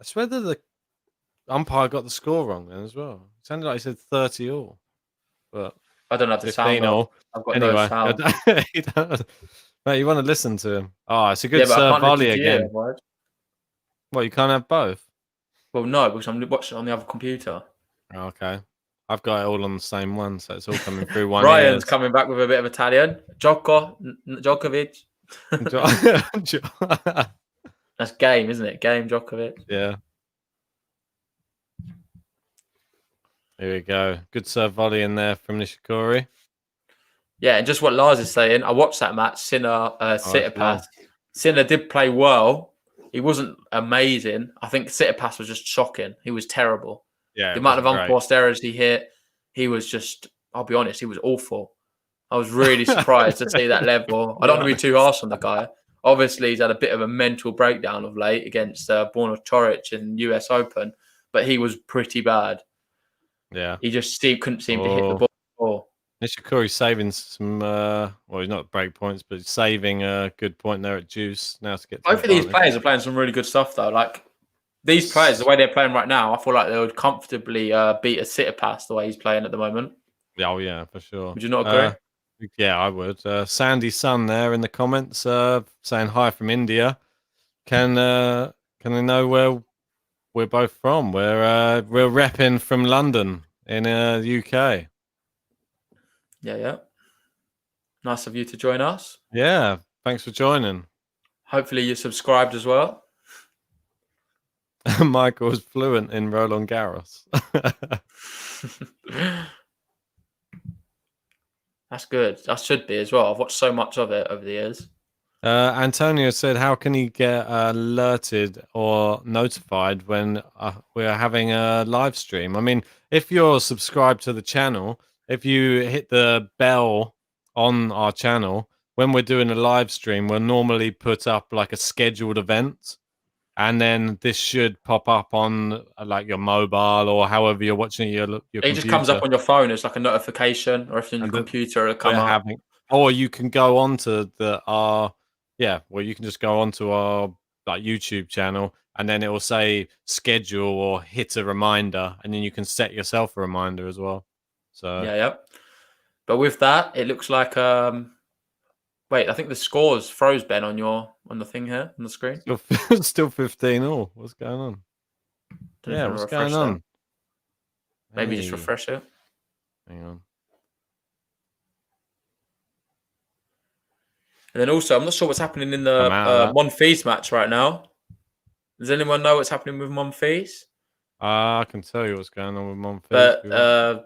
I swear that the umpire got the score wrong then as well. It sounded like he said 30 all, but I don't have the sound 15 on. all. I've got Anyway, no sound. mate, you want to listen to him? Oh, it's a good Yeah, but I serve can't volley listen to you, again. otherwise. Well, you can't have both. Well, no, because I'm watching it on the other computer. Oh, okay, I've got it all on the same one, so it's all coming through one. Ryan's coming back with a bit of Italian. Djokovic. That's game, isn't it? Game Djokovic. Yeah. Here we go. Good serve volley in there from Nishikori. Yeah, and just what Lars is saying, I watched that match. Sinner, Tsitsipas. Sinner did play well. He wasn't amazing. I think Tsitsipas was just shocking. He was terrible. Yeah, the amount of unforced errors he hit, he was just, I'll be honest, he was awful. I was really surprised to see that level. I don't want to be too harsh on the guy. Obviously, he's had a bit of a mental breakdown of late against Borna Coric in US Open, but he was pretty bad. Yeah. He just couldn't seem to hit the ball. Nishikori saving some, well, he's not break points, but saving a good point there at juice now to get. Both of these players are playing some really good stuff, though. Like these players, the way they're playing right now, I feel like they would comfortably beat a Tsitsipas the way he's playing at the moment. Oh yeah, for sure. Would you not agree? Yeah, I would. Sandy Sun there in the comments saying hi from India. can they know where we're both from? We're repping from London in UK. Yeah. Nice of you to join us. Yeah, thanks for joining. Hopefully you're subscribed as well. Michael's fluent in Roland Garros. That's good. I should be as well. I've watched so much of it over the years. Antonio said, how can he get alerted or notified when we're having a live stream? I mean, if you're subscribed to the channel, if you hit the bell on our channel, when we're doing a live stream, we'll normally put up like a scheduled event. And then this should pop up on like your mobile or however you're watching your It computer. just comes up on your phone as like a notification, or if it's on your And computer, it'll come up. or you can go onto you can just go onto our like YouTube channel, and then it will say schedule or hit a reminder, and then you can set yourself a reminder as well. So Yeah. But with that, it looks like wait, I think the scores froze, Ben, on the thing here on the screen. still 15 all. What's going on? Don't know if Yeah, you wanna what's refresh going that. on? Maybe just Hey, refresh it. hang on. And then also, I'm not sure what's happening in Come the out of that. Monfils match right now. Does anyone know what's happening with Monfils? I can tell you what's going on with Monfils. But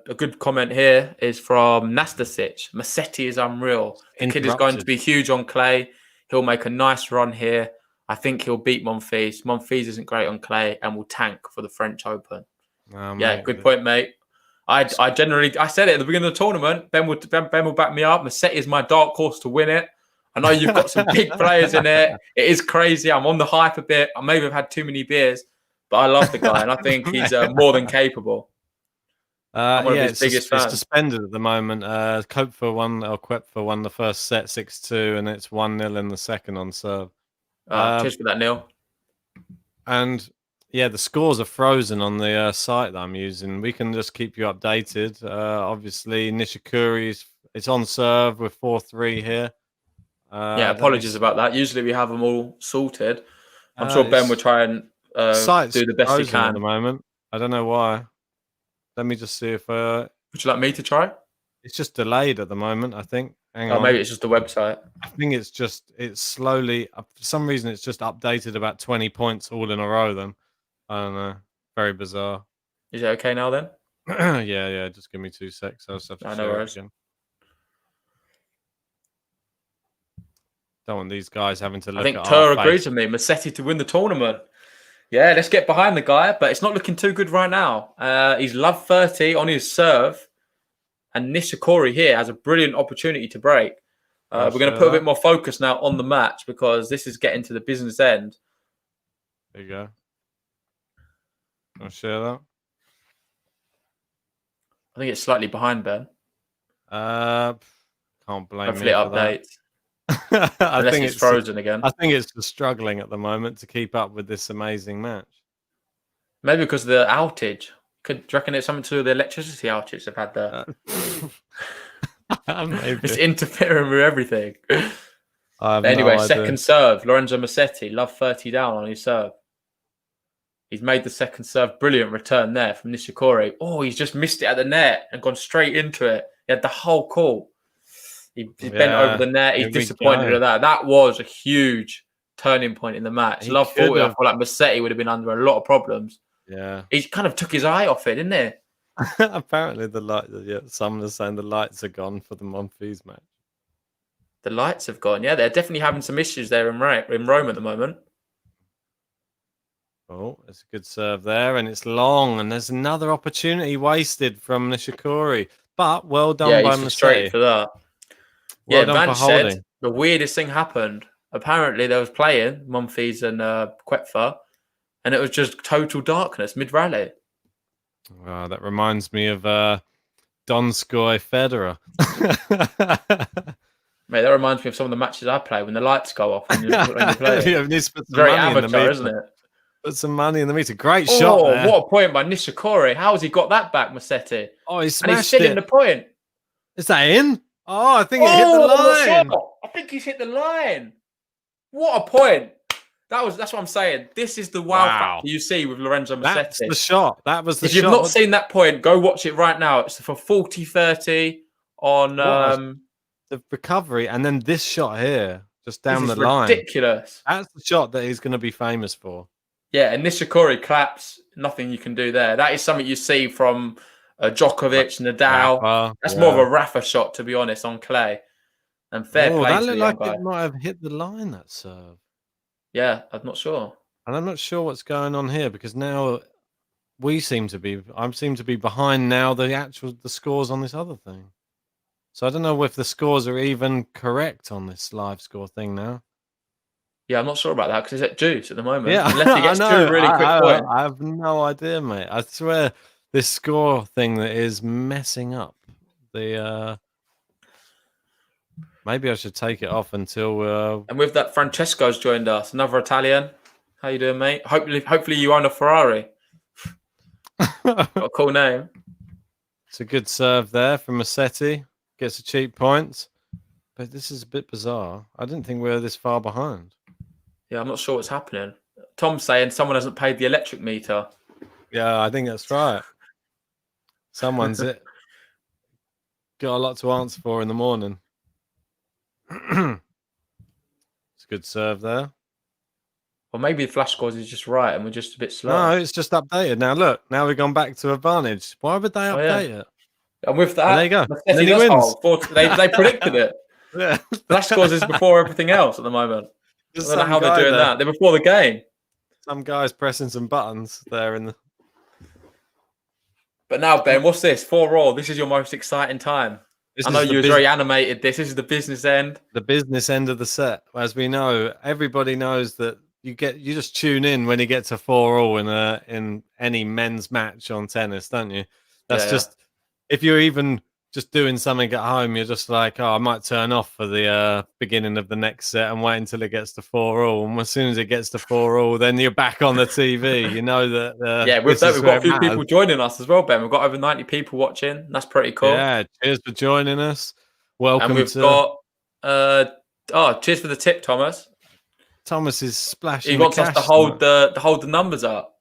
a good comment here is from Nastasic. Musetti is unreal. The kid is going to be huge on clay. He'll make a nice run here. I think he'll beat Monfils. Monfils isn't great on clay and will tank for the French Open. Yeah, mate, good point, mate. I said it at the beginning of the tournament. Ben will back me up. Musetti is my dark horse to win it. I know you've got some big players in it. It is crazy. I'm on the hype a bit. I maybe have had too many beers, but I love the guy, and I think he's more than capable. I'm one of his biggest fans. It's suspended at the moment. Kopfer won the first set 6-2, and it's 1-0 in the second on serve. Cheers for that, Neil. And yeah, the scores are frozen on the site that I'm using. We can just keep you updated. Obviously, Nishikori it's on serve with 4-3 here. Apologies about that. Usually we have them all sorted. I'm sure Ben will try and do the best he can at the moment. I don't know why. Let me just see if would you like me to try? It's just delayed at the moment, I think. Hang on. Maybe it's just the website. I think it's slowly for some reason it's just updated about 20 points all in a row then. I don't know. Very bizarre. Is it okay now then? yeah, just give me 2 secs. I'll just have to share it again. Don't want these guys having to look at I think Tur agrees with me. Musetti to win the tournament. Yeah, let's get behind the guy, but it's not looking too good right now. He's love 30 on his serve, and Nishikori here has a brilliant opportunity to break. We're going to put a bit more focus now on the match because this is getting to the business end. There you go. I'll share that. I think it's slightly behind, Ben. Can't blame Hopefully me it for that. updates. Unless it's frozen again. I think it's just struggling at the moment to keep up with this amazing match. Maybe because of the outage. Do you reckon it's something to do with the electricity outage they've had there? Maybe. It's interfering with everything. Anyway, second serve. Lorenzo Musetti, love 30 down on his serve. He's made the second serve. Brilliant return there from Nishikori. Oh, he's just missed it at the net and gone straight into it. He had the whole call. He bent over the net. He's disappointed at that. That was a huge turning point in the match. Love 40. I feel like Musetti would have been under a lot of problems. Yeah. He kind of took his eye off it, didn't he? Apparently the light. Yeah, someone is saying the lights are gone for the Monfils match. The lights have gone. Yeah, they're definitely having some issues there in Rome at the moment. Oh, it's a good serve there, and it's long, and there's another opportunity wasted from Nishikori. But well done by Musetti for that. Well done for holding. Said the weirdest thing happened. Apparently, there was playing Monfils and Quetfa, and it was just total darkness mid-rally. Wow, that reminds me of Donskoy Federer. Mate, that reminds me of some of the matches I play when the lights go off when you play. It's very amateur, isn't it? Put some money in the meter. Great shot there. What a point by Nishikori. How has he got that back, Musetti? Oh, he smashed and he's hitting the point. Is that in? Oh, I think it hit the line. I think he's hit the line. What a point. That's what I'm saying. This is the wow factor you see with Lorenzo That's Musetti. the shot. That was the If shot. you've not seen that point, go watch it right now. It's for 40-30 on. The recovery, and then this shot here, just This down is the line. ridiculous. That's the shot that he's going to be famous for. Yeah, and Nishikori claps. Nothing you can do there. That is something you see from Djokovic, Nadal. Rafa, That's more of a Rafa shot, to be honest, on clay. And fair play that to the looked young like guy. it might have hit the line, that serve. Yeah, I'm not sure. And I'm not sure what's going on here because now I seem to be behind now the scores on this other thing. So I don't know if the scores are even correct on this live score thing now. Yeah, I'm not sure about that because it's at juice at the moment. Yeah, Unless he gets I two know. really quick points. I have no idea, mate. I swear this score thing that is messing up the. Maybe I should take it off until. And with that, Francesco's joined us, another Italian. How you doing, mate? Hopefully you own a Ferrari. Got a cool name. It's a good serve there from Musetti. Gets a cheap point. But this is a bit bizarre. I didn't think we were this far behind. Yeah, I'm not sure what's happening. Tom's saying someone hasn't paid the electric meter. Yeah, I think that's right. Someone's got a lot to answer for in the morning. It's a good serve there. Or maybe the flash scores is just right and we're just a bit slow. No, it's just updated. Now look, now we've gone back to advantage. Why would they update it? And with that, there you go. And then he wins. They predicted it. Yeah. Flash scores is before everything else at the moment. I don't know how they're doing that. They're before the game. Some guy's pressing some buttons there in the. But now, Ben, what's this? 4-4. This is your most exciting time. I know you were very animated. This is the business end. The business end of the set. As we know, everybody knows that you just tune in when you get to 4-4 in any men's match on tennis, don't you? That's just if you're even just doing something at home, you're just like, oh, I might turn off for the beginning of the next set and wait until it gets to 4-4. And as soon as it gets to 4-4, then you're back on the TV. You know that. Yeah, with that, we've got a few people joining us as well, Ben. We've got over 90 people watching. That's pretty cool. Yeah, cheers for joining us. Welcome. And we've got. Cheers for the tip, Thomas. Thomas is splashing. He wants us to hold the numbers up.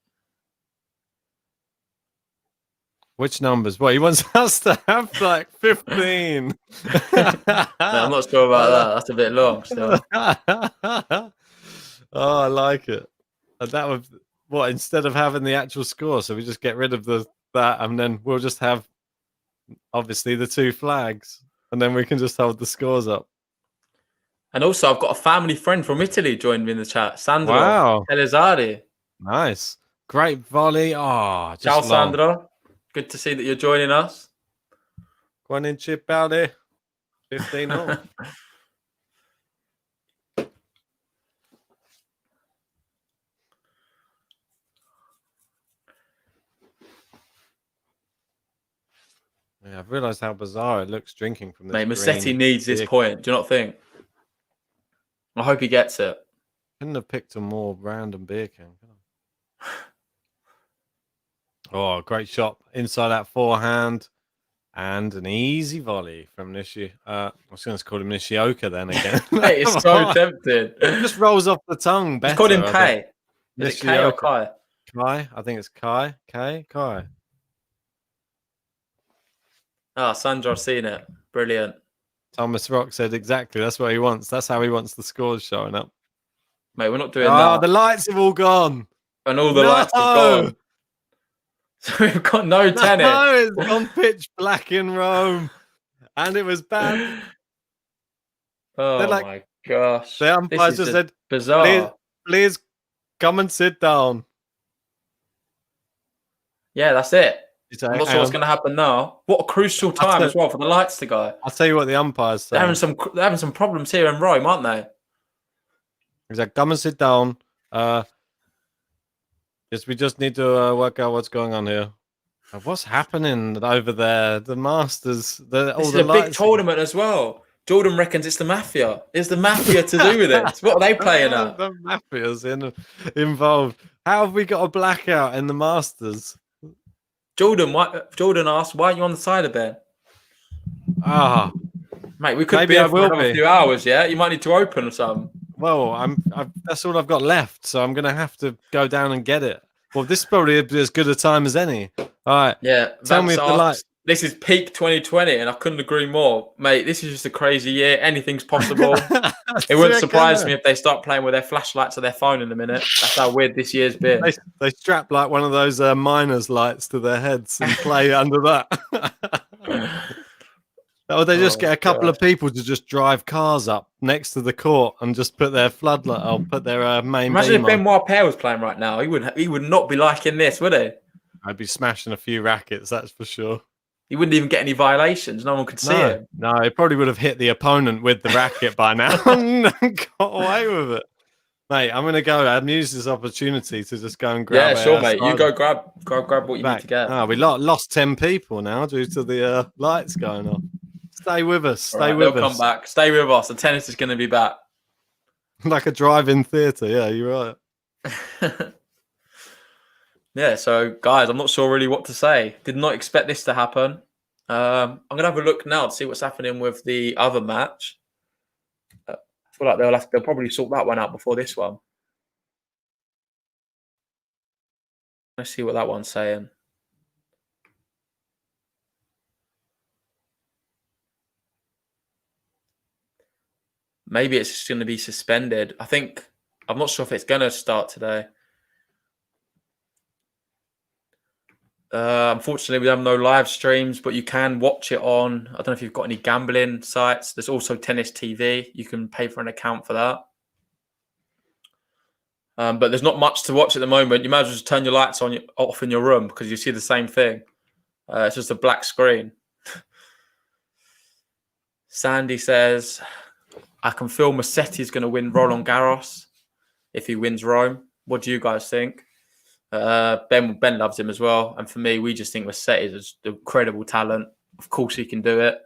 Which numbers? Well, he wants us to have like 15. No, I'm not sure about that. That's a bit long still. Oh, I like it. And that would instead of having the actual score, so we just get rid of that, and then we'll just have obviously the two flags, and then we can just hold the scores up. And also, I've got a family friend from Italy joined me in the chat. Sandro Elizardi. Nice. Great volley. Oh, ciao, Sandro. Good to see that you're joining us. Go on in, chip out there. 15 all. Yeah, I've realised how bizarre it looks drinking from this. Mate, Musetti needs this point. Do you not think? I hope he gets it. Couldn't have picked a more random beer can. Oh, great shot inside that forehand, and an easy volley from Nishi. I was going to call him Nishioka then again. Mate, it's so tempting. It just rolls off the tongue better. It's called him Kai. Is it Kai or Kai? Kai, I think it's Kai. Kai. Ah, Sandro's seen it. Brilliant. Thomas Rock said exactly. That's what he wants. That's how he wants the scores showing up. Mate, we're not doing that. Oh, the lights have all gone. And all the lights have gone. So we've got no tennis. No, it's gone pitch black in Rome. And it was bad. Oh, my gosh. The umpire just said, bizarre. Please come and sit down. Yeah, that's it. I'm not sure what's going to happen now. What a crucial time as well for the lights to go. I'll tell you what the umpires say. They're having some problems here in Rome, aren't they? He's like, come and sit down. Yes, we just need to work out what's going on here. What's happening over there? The Masters. This is a big tournament as well. Jordan reckons it's the mafia. It's the mafia to do with it. What are they playing at? The mafia's involved. How have we got a blackout in the Masters? Jordan asked, why are you on the side of Ben? Ah. Mate, we could be here for another few hours, yeah? You might need to open or something. Well, that's all I've got left, so I'm gonna have to go down and get it. Well, this is probably as good a time as any. All right. Yeah, Tell me Vance if the light. asks, this is peak 2020, and I couldn't agree more, mate. This is just a crazy year. Anything's possible. It wouldn't surprise me if they start playing with their flashlights or their phone in a minute. That's how weird this year's been. They strap like one of those miners' lights to their heads and play under that. Or they just get a couple of people to just drive cars up next to the court and just put their floodlight or put their main Imagine beam if Ben on. Moire was playing right now. He would not be liking this, would he? I'd be smashing a few rackets, that's for sure. He wouldn't even get any violations. No one could see him. No, he probably would have hit the opponent with the racket by now and got away with it. Mate, I'm going to go. I've used this opportunity to just go and grab. Yeah, sure, mate. You go grab what you need to get. We lost 10 people now due to the lights going off. Stay with us. Stay with us. They'll come back. Stay with us. The tennis is going to be back. Like a drive-in theatre. Yeah, you're right. Yeah, so guys, I'm not sure really what to say. Did not expect this to happen. I'm going to have a look now to see what's happening with the other match. I feel like they'll probably sort that one out before this one. Let's see what that one's saying. Maybe it's just going to be suspended. I'm not sure if it's going to start today. Unfortunately, we have no live streams, but you can watch it on, I don't know if you've got any gambling sites. There's also Tennis TV. You can pay for an account for that. But there's not much to watch at the moment. You might as well just turn your lights off in your room because you see the same thing. It's just a black screen. Sandy says, I can feel Musetti is going to win Roland Garros if he wins Rome. What do you guys think? Ben loves him as well. And for me, we just think Musetti is an incredible talent. Of course, he can do it.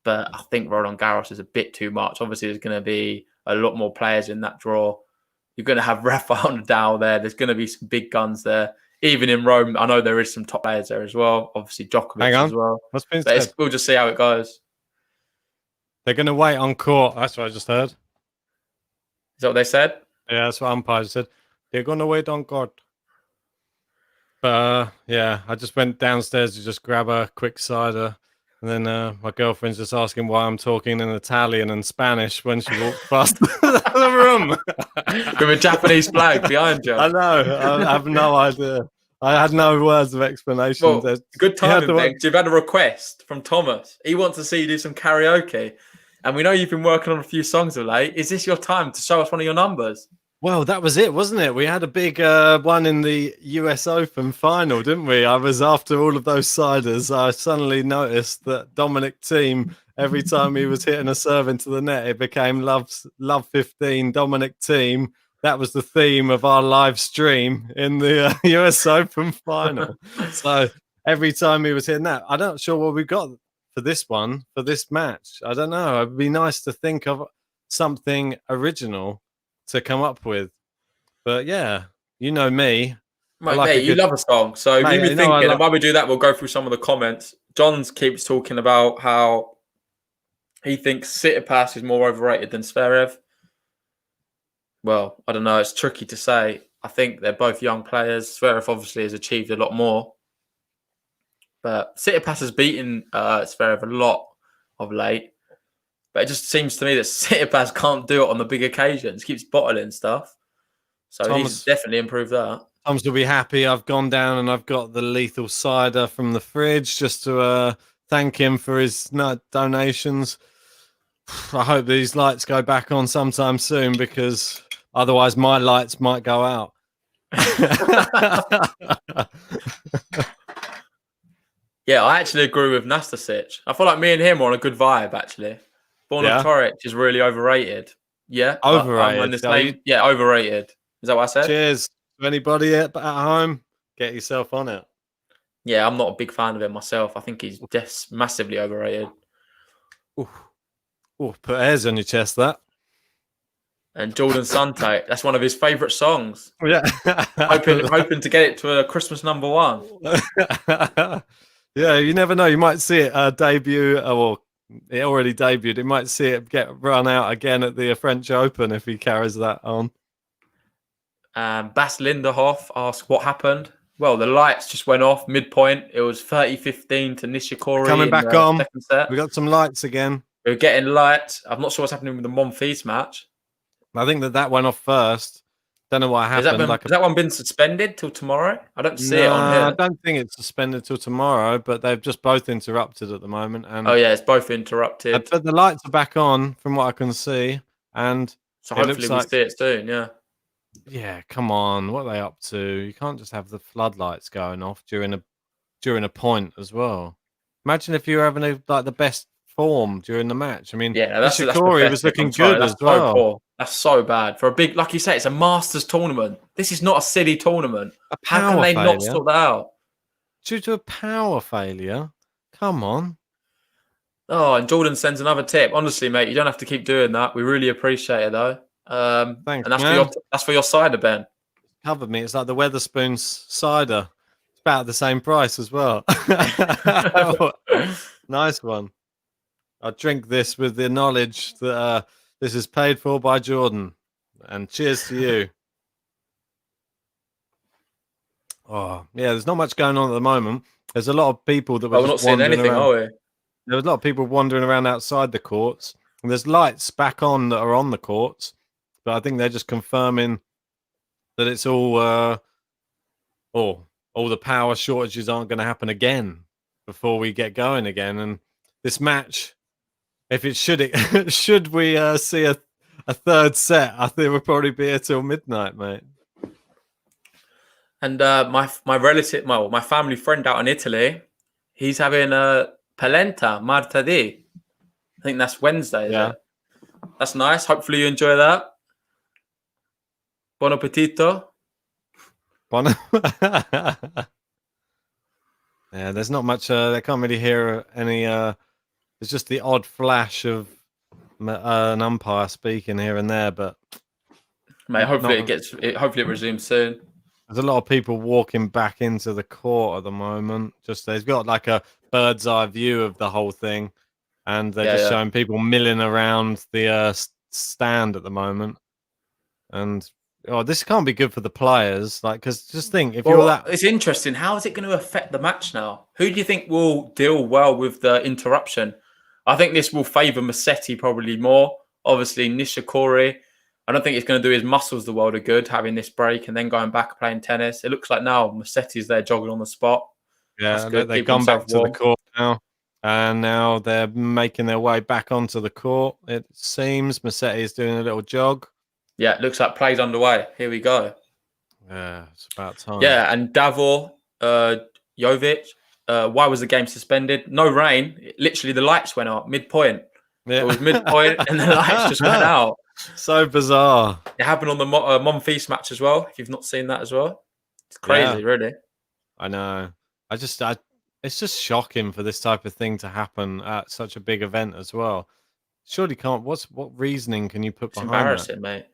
But I think Roland Garros is a bit too much. Obviously, there's going to be a lot more players in that draw. You're going to have Rafael Nadal there. There's going to be some big guns there. Even in Rome, I know there is some top players there as well. Obviously, Djokovic as well. But we'll just see how it goes. They're going to wait on court. That's what I just heard. Is that what they said? Yeah, that's what umpires said. They're going to wait on court. But yeah, I just went downstairs to just grab a quick cider. And then my girlfriend's just asking why I'm talking in Italian and Spanish when she walked past the room. With a Japanese flag behind you. I know. I have no idea. I had no words of explanation. Well, good timing, Ben. You've had a request from Thomas. He wants to see you do some karaoke. And we know you've been working on a few songs of late. Is this your time to show us one of your numbers? Well, that was it, wasn't it? We had a big one in the US Open final, didn't we? I was after all of those ciders. I suddenly noticed that Dominic Thiem, every time he was hitting a serve into the net, it became Love 15, Dominic Thiem. That was the theme of our live stream in the US Open final. So every time he was hitting that, I'm not sure what we got for this one, for this match. I don't know. It'd be nice to think of something original to come up with. But yeah, you know me. Mate, you love a song. So you be thinking, and while we do that, we'll go through some of the comments. John keeps talking about how he thinks Tsitsipas is more overrated than Zverev. Well, I don't know. It's tricky to say. I think they're both young players. Zverev obviously has achieved a lot more. But Tsitsipas has beaten Zverev a lot of late. But it just seems to me that Tsitsipas can't do it on the big occasions. Keeps bottling stuff. So he's definitely improved that. Thomas will be happy. I've gone down and I've got the lethal cider from the fridge just to thank him for his donations. I hope these lights go back on sometime soon because otherwise my lights might go out. Yeah, I actually agree with Nastasic. I feel like me and him are on a good vibe, actually. Borna Toric is really overrated. Yeah. Overrated. Yeah, overrated. Is that what I said? Cheers to anybody at home. Get yourself on it. Yeah, I'm not a big fan of him myself. I think he's just massively overrated. Put hairs on your chest, that. And Jordan Sante, that's one of his favourite songs. Yeah. hoping to get it to a Christmas #1. Yeah, you never know. You might see it debut or It already debuted. It might see it get run out again at the French Open if he carries that on. Bas Linderhoff asked what happened. Well, the lights just went off midpoint. It was 30-15 to Nishikori Coming in back the on. second set. We got some lights again. We're getting light. I'm not sure what's happening with the Monfils match. I think that went off first. Don't know what happened. Has that one been suspended till tomorrow? I don't see it on I here. don't think it's suspended till tomorrow, but they've just both interrupted at the moment. And Oh yeah, it's both interrupted. but the lights are back on from what I can see, and So it hopefully looks we like, see it soon. Yeah. yeah, come on, what are they up to? You can't just have the floodlights going off during a point as well. Imagine if you were having the best form during the match. I mean, Yeah, that's Nishikori was pathetic. I'm looking sorry. good That's as so well. poor. That's so bad for a big, like you say, it's a Masters tournament. This is not a silly tournament. A How power can they not failure sort that out? due to a power failure. Come on. Oh, and Jordan sends another tip. Honestly, mate, you don't have to keep doing that. We really appreciate it, though. Thanks, and man. That's for your cider, Ben. Covered me. It's like the Weatherspoons cider. It's about the same price as well. Nice one. I drink this with the knowledge that this is paid for by Jordan. And cheers to you. Oh, yeah, there's not much going on at the moment. There's a lot of people that were We're not just seeing wandering anything, around. are we? There was a lot of people wandering around outside the courts. And there's lights back on that are on the courts. But I think they're just confirming that it's all the power shortages aren't going to happen again before we get going again. And this match, if it should we see a third set, I think we'll probably be here till midnight, mate. And my relative, my family friend out in Italy, he's having a polenta martedì. I think that's Wednesday. Yeah, it? That's nice. Hopefully you enjoy that. Buon appetito. Yeah, there's not much. I can't really hear any. There's just the odd flash of an umpire speaking here and there, but Mate, hopefully hopefully it resumes soon. there's a lot of people walking back into the court at the moment. Just they've got like a bird's eye view of the whole thing, and they're just showing people milling around the stand at the moment. And this can't be good for the players. Like, because just think if you're that. It's interesting. How is it going to affect the match now? Who do you think will deal well with the interruption? I think this will favour Musetti probably more. Obviously, Nishikori. I don't think it's going to do his muscles the world of good having this break and then going back playing tennis. It looks like now Musetti's there jogging on the spot. Yeah, they've gone back to the court now. And now they're making their way back onto the court. It seems Musetti is doing a little jog. Yeah, it looks like play's underway. Here we go. Yeah, it's about time. Yeah, and Davor Jovic. Why was the game suspended? No rain. Literally, the lights went out mid-point. Yeah. It was mid-point and the lights just went out. So bizarre. It happened on the Monfils match as well, if you've not seen that as well. It's crazy, really. I know. It's just shocking for this type of thing to happen at such a big event as well. Surely can't. What reasoning can you put behind that? It's embarrassing, mate.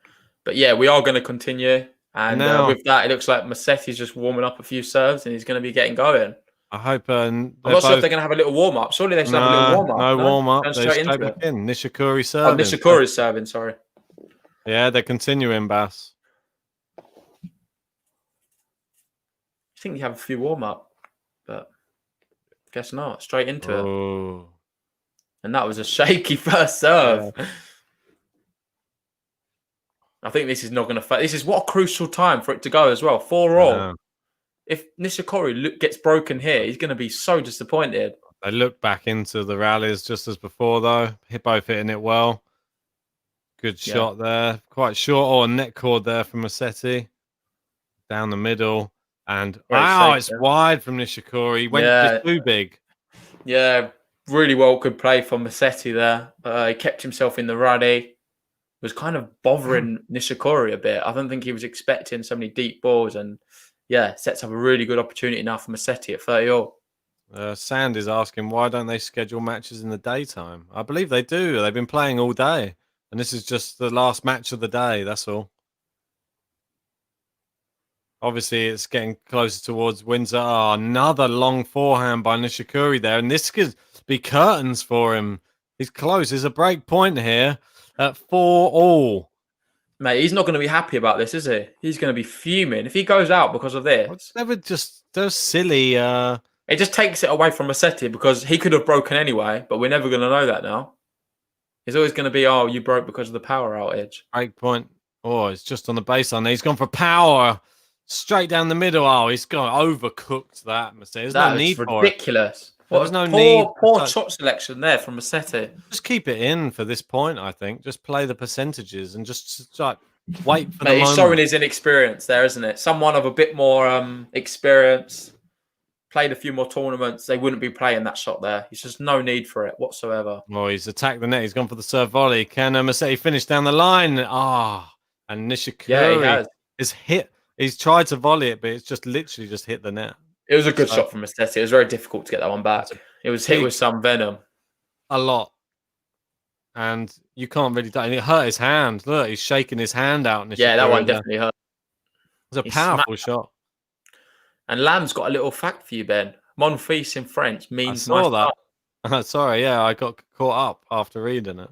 But yeah, we are going to continue. And with that, it looks like Musetti's just warming up a few serves and he's going to be getting going. I hope. I'm not sure if they're going to have a little warm up. Surely they should have a little warm up. No warm up. They're straight into back in. Nishikori serving. Oh, Nishikori's serving. Sorry. Yeah, they're continuing, Bass. I think you have a few warm up, but guess not. Straight into it. And that was a shaky first serve. Yeah. I think this is not going to. This is what a crucial time for it to go as well. 4-4. If Nishikori gets broken here, he's going to be so disappointed. They look back into the rallies just as before, though. Both hitting it well. Good shot there. Quite short. A net cord there from Musetti. Down the middle. And it's wide from Nishikori. He went just too big. Yeah, really well. Good play from Musetti there. He kept himself in the rally. Was kind of bothering Nishikori a bit. I don't think he was expecting so many deep balls. And sets up a really good opportunity now for Musetti at 30-all. Sand is asking, why don't they schedule matches in the daytime? I believe they do. They've been playing all day. And this is just the last match of the day. That's all. Obviously, it's getting closer towards Windsor. Another long forehand by Nishikori there. And this could be curtains for him He's close. There's a break point here at 4-all. Mate, he's not going to be happy about this, is he? He's going to be fuming. If he goes out because of this, They're silly. it just takes it away from Musetti because he could have broken anyway, but we're never going to know that now. It's always going to be, oh, you broke because of the power outage. Break point. Oh, it's just on the baseline. He's gone for power. Straight down the middle. Oh, he's gone overcooked that, Musetti. There's no need for it. Ridiculous. There was no need. Poor shot selection there from Musetti. Just keep it in for this point, I think. Just play the percentages and just like wait for the Mate, he's moment. showing his inexperience there, isn't it? Someone of a bit more experience, played a few more tournaments, they wouldn't be playing that shot there. There's just no need for it whatsoever. Oh, he's attacked the net. He's gone for the serve volley. Can Musetti finish down the line? And Nishikori is hit. He's tried to volley it, but it's just literally just hit the net. It was a good shot from Musetti. It was very difficult to get that one back. It was hit with some venom. A lot. And you can't really do it. And it hurt his hand. Look, he's shaking his hand out. Yeah, that one definitely hurt. It was a powerful shot. And Lamb's got a little fact for you, Ben. Mon fils in French means I saw that. Sorry, yeah, I got caught up after reading it.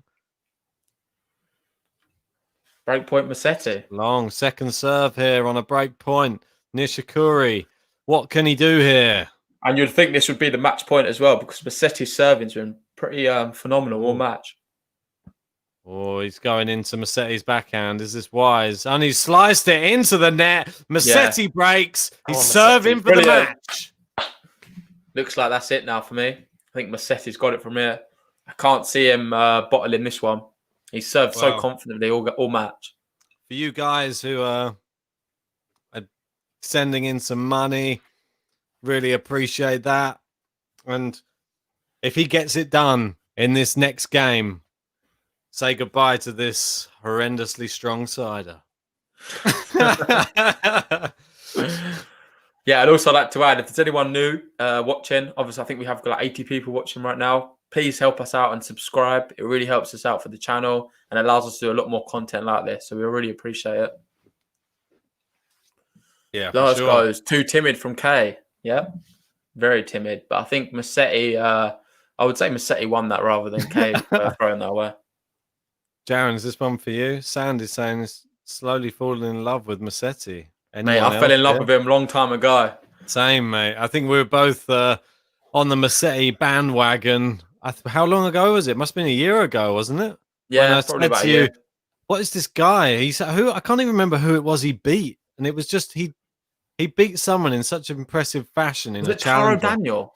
Breakpoint Musetti. Long second serve here on a break point. Nishikori. What can he do here? And you'd think this would be the match point as well because Musetti's serving's been pretty phenomenal all match. Oh, he's going into Musetti's backhand. Is this wise? And he sliced it into the net. Musetti breaks. He's serving for the match. Looks like that's it now for me. I think Musetti's got it from here. I can't see him bottling this one. He served so confidently all match. For you guys who are sending in some money, really appreciate that. And if he gets it done in this next game, say goodbye to this horrendously strong cider. Yeah, I'd also like to add, if there's anyone new watching, obviously I think we have got like 80 people watching right now. Please help us out and subscribe. It really helps us out for the channel and allows us to do a lot more content like this. So we really appreciate it. Yeah, Lars goes, too timid from K. Yeah, very timid. But I think Musetti, I would say Musetti won that rather than K throwing that away. Jaron, is this one for you? Sandy's saying he's slowly falling in love with Musetti. Mate, I fell in love with him a long time ago. Same, mate. I think we were both on the Musetti bandwagon. How long ago was it? Must have been a year ago, wasn't it? Yeah, probably about a year. What is this guy? Who? I can't even remember who it was he beat. And it was just he beat someone in such impressive fashion in a challenge. Taro Daniel?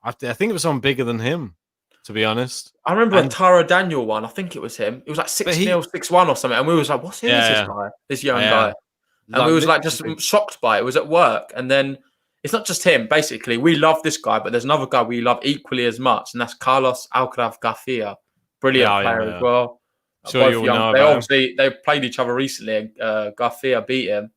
I think it was someone bigger than him, to be honest. I remember a Taro Daniel one. I think it was him. It was like 6-0, 6-1 or something. And we was like, what's this guy? This young guy. And we was like just shocked by it. It was at work. And then it's not just him. Basically, we love this guy, but there's another guy we love equally as much. And that's Carlos Alcaraz Garcia. Brilliant player as well. Sure, you'll know about him. They played each other recently and Garcia beat him.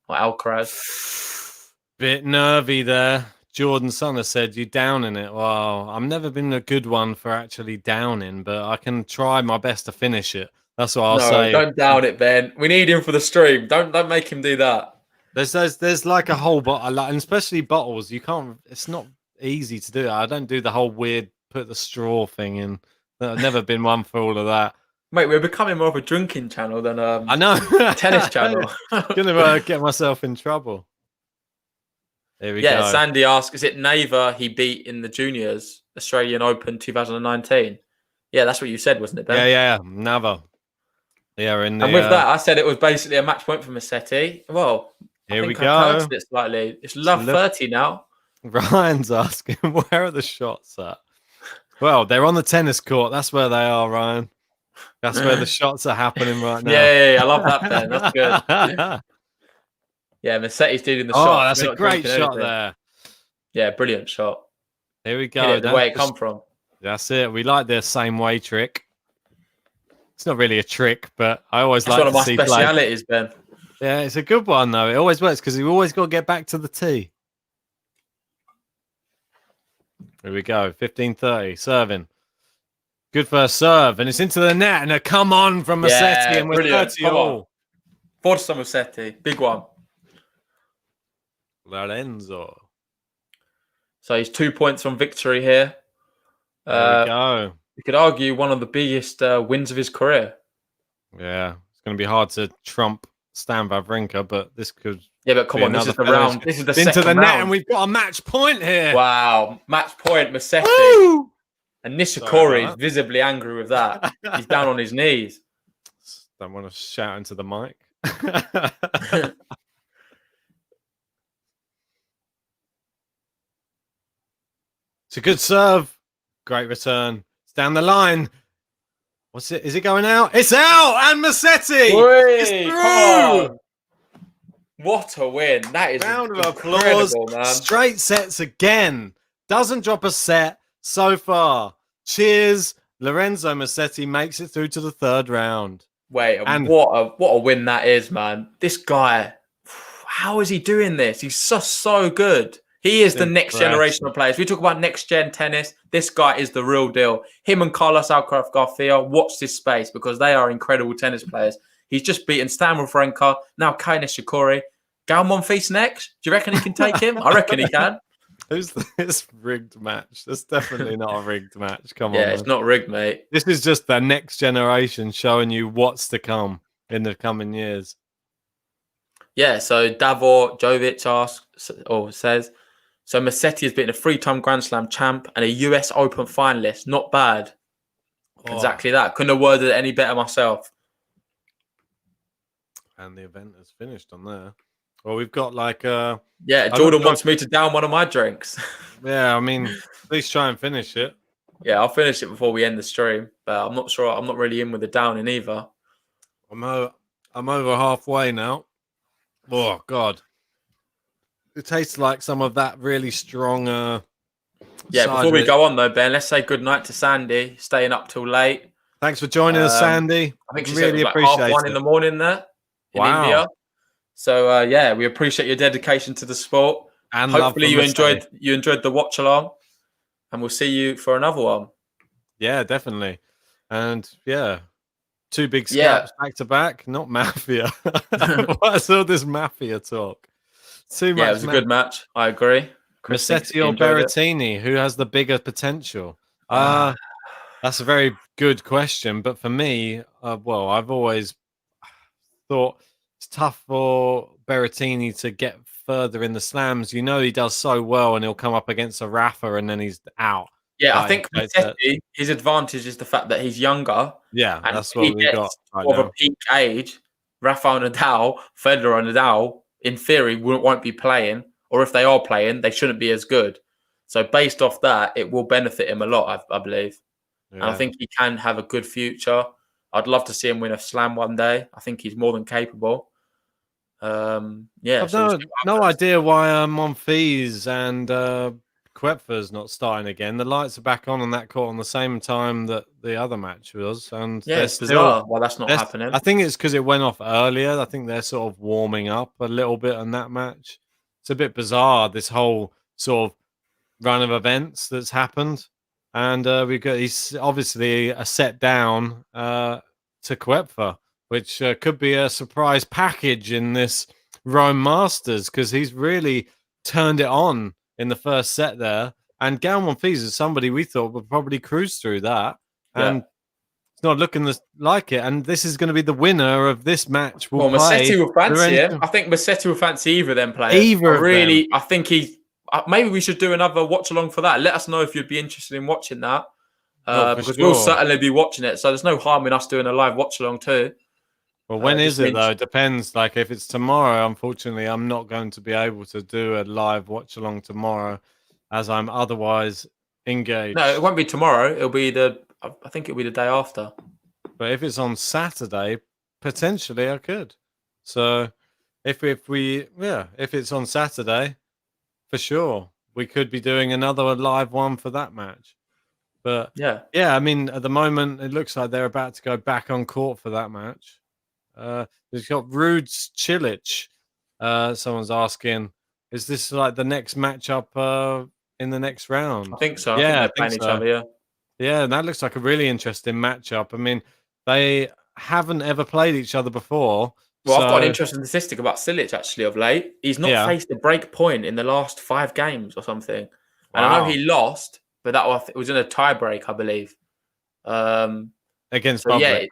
Or Alcaraz. Bit nervy there. Jordan Sunner said, you downing it. Well, I've never been a good one for actually downing, but I can try my best to finish it. That's what I'll say. Don't down it, Ben. We need him for the stream. Don't make him do that. There's like a whole bottle, and especially bottles. You can't. It's not easy to do. I don't do the whole weird put the straw thing in. I've never been one for all of that. Mate, we're becoming more of a drinking channel than I know tennis channel. Gonna get myself in trouble. There we go. Yeah, Sandy asks, is it Nava he beat in the juniors Australian Open 2019? Yeah, that's what you said, wasn't it, Ben? Yeah, Nava. Yeah, and with that, I said it was basically a match point for Musetti. Well, here we go. I cursed it slightly. It's love 30 now. Ryan's asking, where are the shots at? Well, they're on the tennis court. That's where they are, Ryan. That's where the shots are happening right now. Yeah, I love that, Ben. That's good. Yeah, Musetti's doing the shot. Oh, that's a great shot there. Yeah, brilliant shot. Here we go. The way it come from. That's it. We like the same way trick. It's not really a trick, but I always like to see one of my specialities, Ben. Yeah, it's a good one, though. It always works because you always got to get back to the tee. Here we go. 15-30. Serving. Good first serve. And it's into the net. And a come on from Musetti. And we're 30 all. Forza Musetti. Big one. Lorenzo. So he's 2 points from victory here. There we go. You could argue one of the biggest wins of his career. Yeah, it's going to be hard to trump Stan Wawrinka, but this could. Yeah, but come on, this is the round. This is the into second the net, round. and we've got a match point here. Wow, match point, Musetti. Woo! And Nishikori is visibly angry with that. He's down on his knees. Don't want to shout into the mic. It's a good serve. Great return. It's down the line. What's it? Is it going out? It's out! And Musetti! It's through! What a win. That is round of applause. Man. Straight sets again. Doesn't drop a set so far. Cheers. Lorenzo Musetti makes it through to the third round. Wait, and what a win that is, man. This guy, how is he doing this? He's so good. He is the next generation of players. We talk about next gen tennis. This guy is the real deal. Him and Carlos Alcaraz Garcia, watch this space because they are incredible tennis players. He's just beaten Stan Wawrinka, now Kei Nishikori. Gal Monfils next. Do you reckon he can take him? I reckon he can. Who's this rigged match? That's definitely not a rigged match. Come on. Yeah, it's not rigged, mate. This is just the next generation showing you what's to come in the coming years. Yeah, so Davor Jovic says, so Musetti has been a 3-time Grand Slam champ and a US Open finalist. Not bad. Oh. Exactly that. Couldn't have worded it any better myself. And the event has finished on there. Well, we've got like yeah, Jordan wants me to down one of my drinks. Yeah, I mean, please try and finish it. Yeah, I'll finish it before we end the stream. But I'm not sure. I'm not really in with the downing either. I'm over halfway now. Oh God, it tastes like some of that really strong. Yeah, before we go on though, Ben, let's say good night to Sandy, staying up till late. Thanks for joining us, Sandy. I think she really said it was like 1:30 in the morning there in India. So yeah, we appreciate your dedication to the sport, and hopefully you enjoyed the watch along, and we'll see you for another one. Yeah, definitely, and yeah, 2 big scalps back to back. Not mafia. What's all this mafia talk? Too much. Yeah, it was a good match. I agree. Musetti or Berrettini, who has the bigger potential? That's a very good question. But for me, well, I've always thought it's tough for Berrettini to get further in the slams. You know, he does so well, and he'll come up against a Rafa, and then he's out. Yeah, I think Musetti, his advantage is the fact that he's younger. Yeah, and that's what we got. Of a peak age, Rafael Nadal, Federer, and Nadal, in theory, won't be playing, or if they are playing, they shouldn't be as good. So based off that, it will benefit him a lot, I believe. Yeah. And I think he can have a good future. I'd love to see him win a slam one day. I think he's more than capable. Yeah, I've no idea why Monfils and Koepfer's not starting again. The lights are back on that court on the same time that the other match was, and yeah, it's bizarre why that's not happening. I think it's because it went off earlier. I think they're sort of warming up a little bit on that match. It's a bit bizarre, this whole sort of run of events that's happened, and he's obviously a set down to Koepfer, which could be a surprise package in this Rome Masters, because he's really turned it on in the first set there. And Gal Monfils is somebody we thought would probably cruise through that. And it's not looking like it. And this is going to be the winner of this match. Well, Musetti will fancy it. I think Musetti will fancy either of them players. I think maybe we should do another watch along for that. Let us know if you'd be interested in watching that. Because we'll certainly be watching it. So there's no harm in us doing a live watch along too. Well, when is it though? It depends. Like if it's tomorrow, unfortunately, I'm not going to be able to do a live watch along tomorrow, as I'm otherwise engaged. No, it won't be tomorrow. I think it'll be the day after. But if it's on Saturday, potentially I could. So if it's on Saturday, for sure we could be doing another live one for that match. But yeah, I mean, at the moment it looks like they're about to go back on court for that match. We've got Rudes Cilic. Someone's asking, is this like the next matchup in the next round? I think so. I think they're playing each other. Yeah, that looks like a really interesting matchup. I mean, they haven't ever played each other before. Well, I've got an interesting statistic about Cilic actually of late. He's not faced a break point in the last 5 games or something. And I know he lost, but it was in a tie break, I believe. Against So yeah,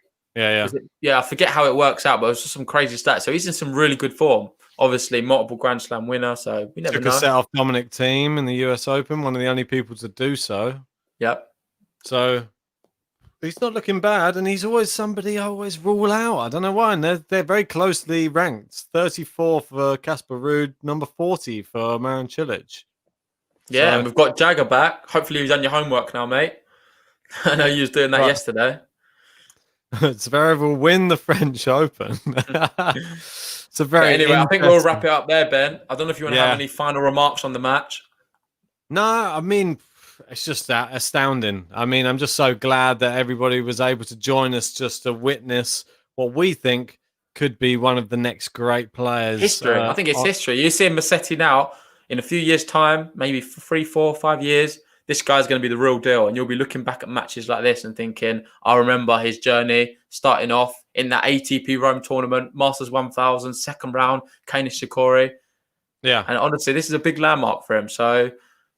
Public. Yeah. I forget how it works out, but it was just some crazy stats. So he's in some really good form. Obviously, multiple Grand Slam winner. So we never Took know. a set off Dominic Thiem in the US Open, one of the only people to do so. Yep. So he's not looking bad, and he's always somebody I always rule out. I don't know why. And they're very closely ranked. 34 for Casper Ruud, number 40 for Marin Cilic. Yeah, So, and we've got Jagger back. Hopefully, you've done your homework now, mate. I know you was doing that yesterday. Zverev will win the French Open. It's a very anyway, I think we'll wrap it up there, Ben. I don't know if you want to have any final remarks on the match. No, I mean, it's just astounding. I mean, I'm just so glad that everybody was able to join us just to witness what we think could be one of the next great players. History. I think it's history. You see Musetti now, in a few years' time, maybe 3, 4, 5 years, this guy's going to be the real deal. And you'll be looking back at matches like this and thinking, I remember his journey starting off in that ATP Rome tournament, Masters 1000, second round, Nishikori. Yeah. And honestly, this is a big landmark for him. So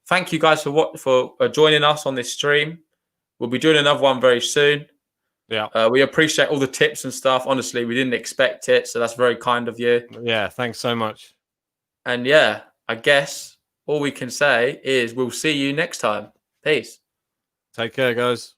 thank you guys for joining us on this stream. We'll be doing another one very soon. Yeah. We appreciate all the tips and stuff. Honestly, we didn't expect it. So that's very kind of you. Yeah. Thanks so much. And yeah, I guess all we can say is we'll see you next time. Peace. Take care, guys.